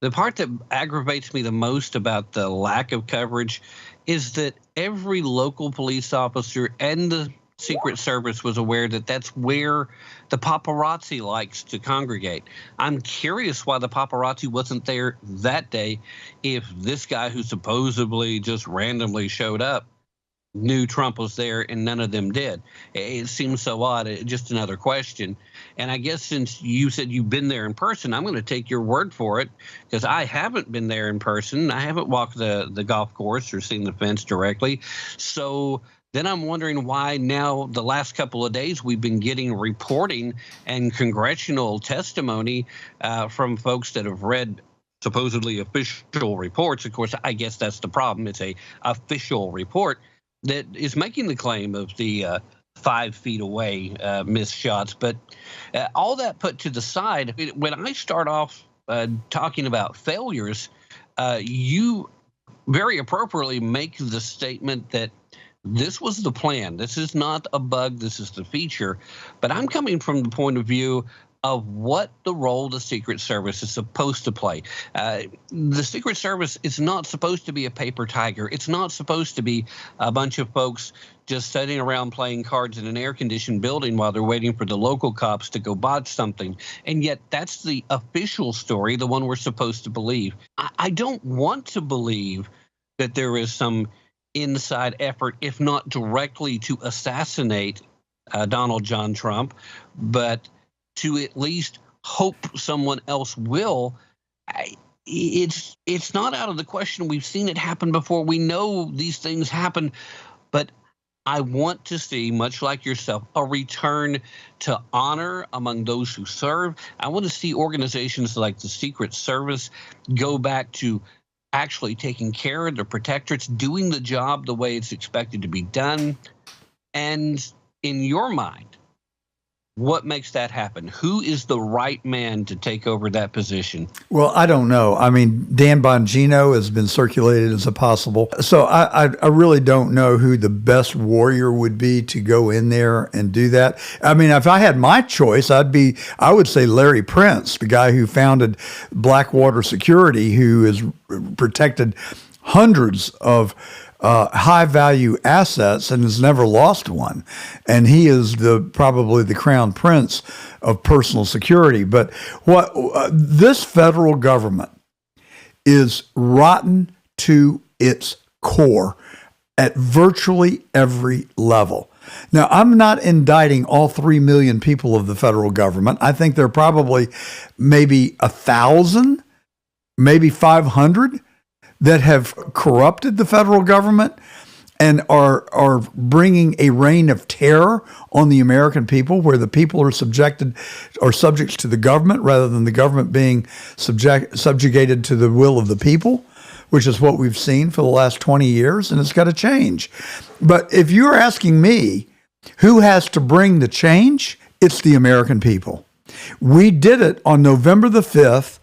The part that aggravates me the most about the lack of coverage is that every local police officer and the Secret Service was aware that that's where the paparazzi likes to congregate. I'm curious why the paparazzi wasn't there that day if this guy who supposedly just randomly showed up knew Trump was there and none of them did. It seems so odd. Just another question. And I guess since you said you've been there in person, I'm going to take your word for it because I haven't been there in person. I haven't walked the golf course or seen the fence directly. So then I'm wondering why now the last couple of days we've been getting reporting and congressional testimony from folks that have read supposedly official reports. Of course, I guess that's the problem. It's a official report that is making the claim of the 5 feet away missed shots. But all that put to the side, when I start off talking about failures, you very appropriately make the statement that this was the plan. This is not a bug. This is the feature. But I'm coming from the point of view of what the role the Secret Service is supposed to play. The Secret Service is not supposed to be a paper tiger. It's not supposed to be a bunch of folks just sitting around playing cards in an air-conditioned building while they're waiting for the local cops to go botch something. And yet that's the official story, the one we're supposed to believe. I don't want to believe that there is some inside effort, if not directly to assassinate Donald John Trump, but to at least hope someone else will. It's not out of the question. We've seen it happen before. We know these things happen, but I want to see, much like yourself, a return to honor among those who serve. I want to see organizations like the Secret Service go back to actually taking care of their protectorates, doing the job the way it's expected to be done. And in your mind, what makes that happen? Who is the right man to take over that position? Well, I don't know. I mean, Dan Bongino has been circulated as a possible. So I really don't know who the best warrior would be to go in there and do that. I mean, if I had my choice, I would say Larry Prince, the guy who founded Blackwater Security, who has protected hundreds of high-value assets and has never lost one. And he is probably the crown prince of personal security. But what this federal government is rotten to its core at virtually every level. Now, I'm not indicting all 3 million people of the federal government. I think there are probably maybe 1,000, maybe 500 that have corrupted the federal government and are bringing a reign of terror on the American people, where the people are subjects to the government rather than the government being subjugated to the will of the people, which is what we've seen for the last 20 years, and it's got to change. But if you're asking me who has to bring the change, it's the American people. We did it on November the 5th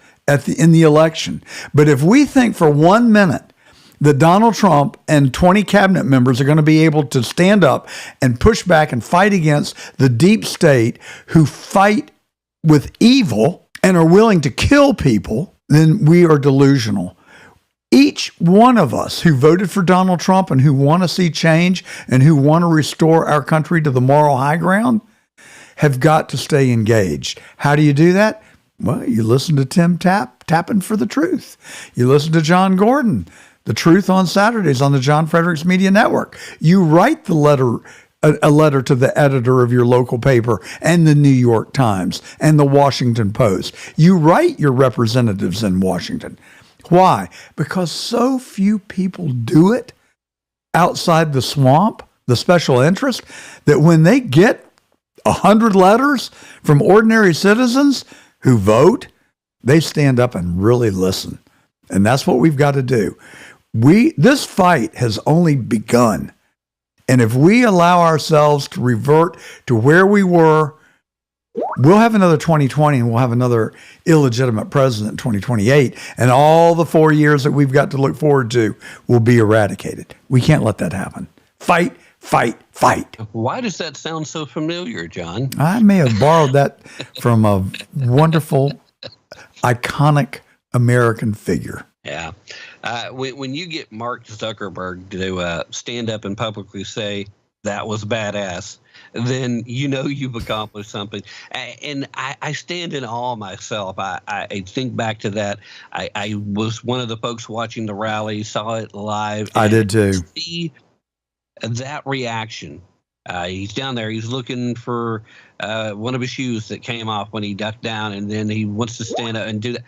in the election. But if we think for 1 minute that Donald Trump and 20 cabinet members are going to be able to stand up and push back and fight against the deep state who fight with evil and are willing to kill people, then we are delusional. Each one of us who voted for Donald Trump and who want to see change and who want to restore our country to the moral high ground have got to stay engaged. How do you do that? Well, you listen to Tim Tapping for the Truth. You listen to John Gordon, The Truth on Saturdays on the John Fredericks Media Network. You write a letter to the editor of your local paper and the New York Times and the Washington Post. You write your representatives in Washington. Why? Because so few people do it outside the swamp, the special interest, that when they get 100 letters from ordinary citizens who vote, they stand up and really listen. And that's what we've got to do. This fight has only begun. And if we allow ourselves to revert to where we were, we'll have another 2020 and we'll have another illegitimate president in 2028. And all the 4 years that we've got to look forward to will be eradicated. We can't let that happen. Fight, fight, fight. Why does that sound so familiar, John? I may have borrowed that from a wonderful, iconic American figure. Yeah. When you get Mark Zuckerberg to stand up and publicly say, that was badass, then you know you've accomplished something. And I stand in awe myself. I think back to that. I was one of the folks watching the rally, saw it live. I did too. See that reaction. He's down there. He's looking for one of his shoes that came off when he ducked down, and then he wants to stand up and do that.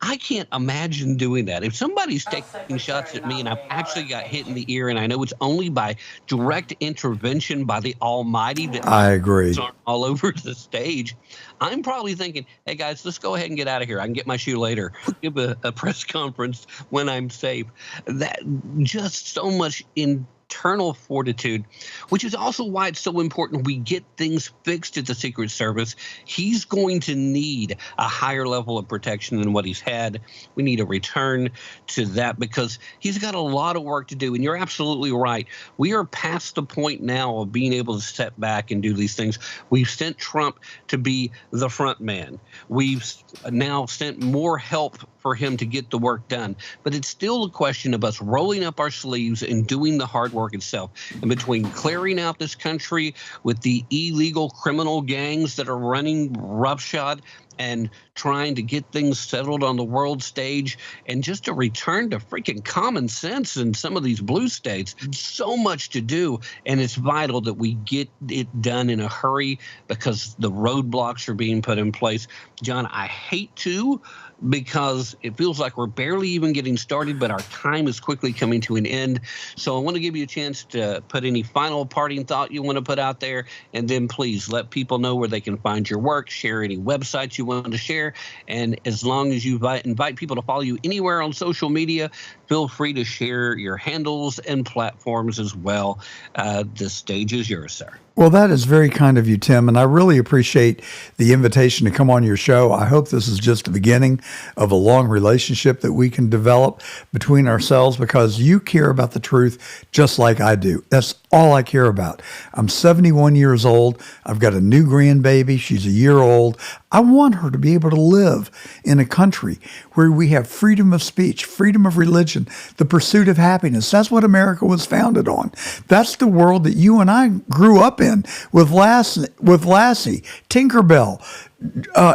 I can't imagine doing that. If somebody's taking shots at me and I've actually got hit in the ear, and I know it's only by direct intervention by the Almighty that I agree all over the stage, I'm probably thinking, hey guys, let's go ahead and get out of here. I can get my shoe later. Give a press conference when I'm safe. That just so much internal fortitude, which is also why it's so important we get things fixed at the Secret Service. He's going to need a higher level of protection than what he's had. We need a return to that because he's got a lot of work to do. And you're absolutely right. We are past the point now of being able to step back and do these things. We've sent Trump to be the front man. We've now sent more help for him to get the work done. But it's still a question of us rolling up our sleeves and doing the hard work itself. And between clearing out this country with the illegal criminal gangs that are running roughshod and trying to get things settled on the world stage and just a return to freaking common sense in some of these blue states, so much to do. And it's vital that we get it done in a hurry because the roadblocks are being put in place. John, I hate to, because it feels like we're barely even getting started, but our time is quickly coming to an end. So I want to give you a chance to put any final parting thought you want to put out there, and then please let people know where they can find your work, share any websites you want to share, and as long as you invite people to follow you anywhere on social media, feel free to share your handles and platforms as well. The stage is yours, sir. Well, that is very kind of you, Tim, and I really appreciate the invitation to come on your show. I hope this is just the beginning of a long relationship that we can develop between ourselves because you care about the truth just like I do. That's all I care about. I'm 71 years old. I've got a new grandbaby. She's a year old. I want her to be able to live in a country where we have freedom of speech, freedom of religion, the pursuit of happiness. That's what America was founded on. That's the world that you and I grew up in with Lassie, Tinkerbell,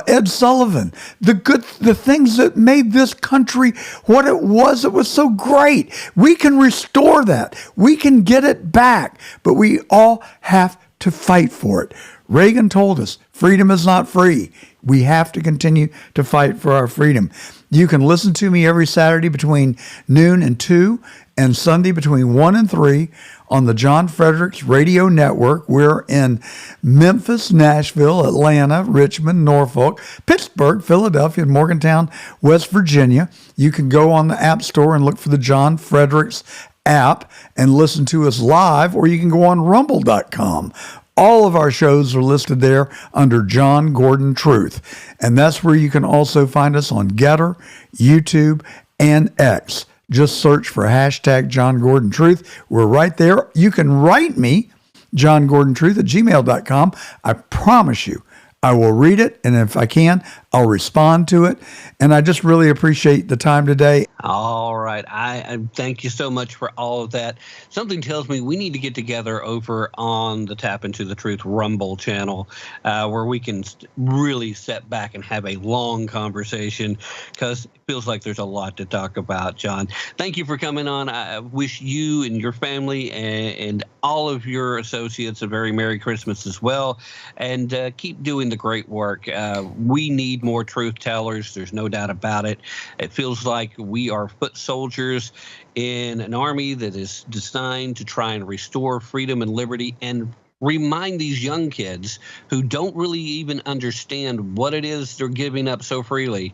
Ed Sullivan, the things that made this country what it was so great. We can restore that. We can get it back, but we all have to fight for it. Reagan told us freedom is not free. We have to continue to fight for our freedom. You can listen to me every Saturday between noon and 2 and Sunday between 1 and 3 on the John Fredericks Radio Network. We're in Memphis, Nashville, Atlanta, Richmond, Norfolk, Pittsburgh, Philadelphia, and Morgantown, West Virginia. You can go on the App Store and look for the John Fredericks app and listen to us live, or you can go on rumble.com. All of our shows are listed there under John Gordon Truth. And that's where you can also find us on Getter, YouTube, and X. Just search for hashtag John Gordon Truth. We're right there. You can write me, johngordontruth@gmail.com. I promise you, I will read it. And if I can, I'll respond to it. And I just really appreciate the time today. All right. I thank you so much for all of that. Something tells me we need to get together over on the Tap Into the Truth Rumble channel, where we can really sit back and have a long conversation, because it feels like there's a lot to talk about, John. Thank you for coming on. I wish you and your family and all of your associates a very Merry Christmas as well. And keep doing the great work. We need more truth tellers. There's no doubt about it. It feels like we are foot soldiers in an army that is designed to try and restore freedom and liberty, and remind these young kids who don't really even understand what it is they're giving up so freely,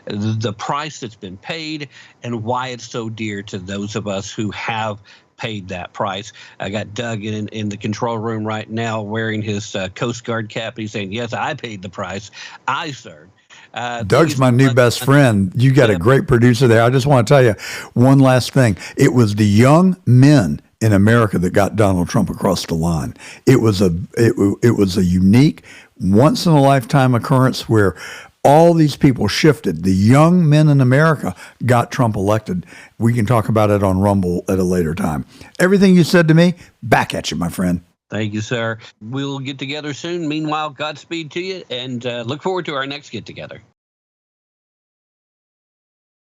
the price that's been paid and why it's so dear to those of us who have paid that price. I got Doug in the control room right now wearing his Coast Guard cap. He's saying, yes, I paid the price. I served. Doug's my new best friend. You got a great producer there. I just want to tell you one last thing. It was the young men in America that got Donald Trump across the line. It was a unique, once in a lifetime occurrence where all these people shifted. The young men in America got Trump elected. We can talk about it on Rumble at a later time. Everything you said to me, back at you, my friend. Thank you, sir. We'll get together soon. Meanwhile, Godspeed to you, and look forward to our next get together.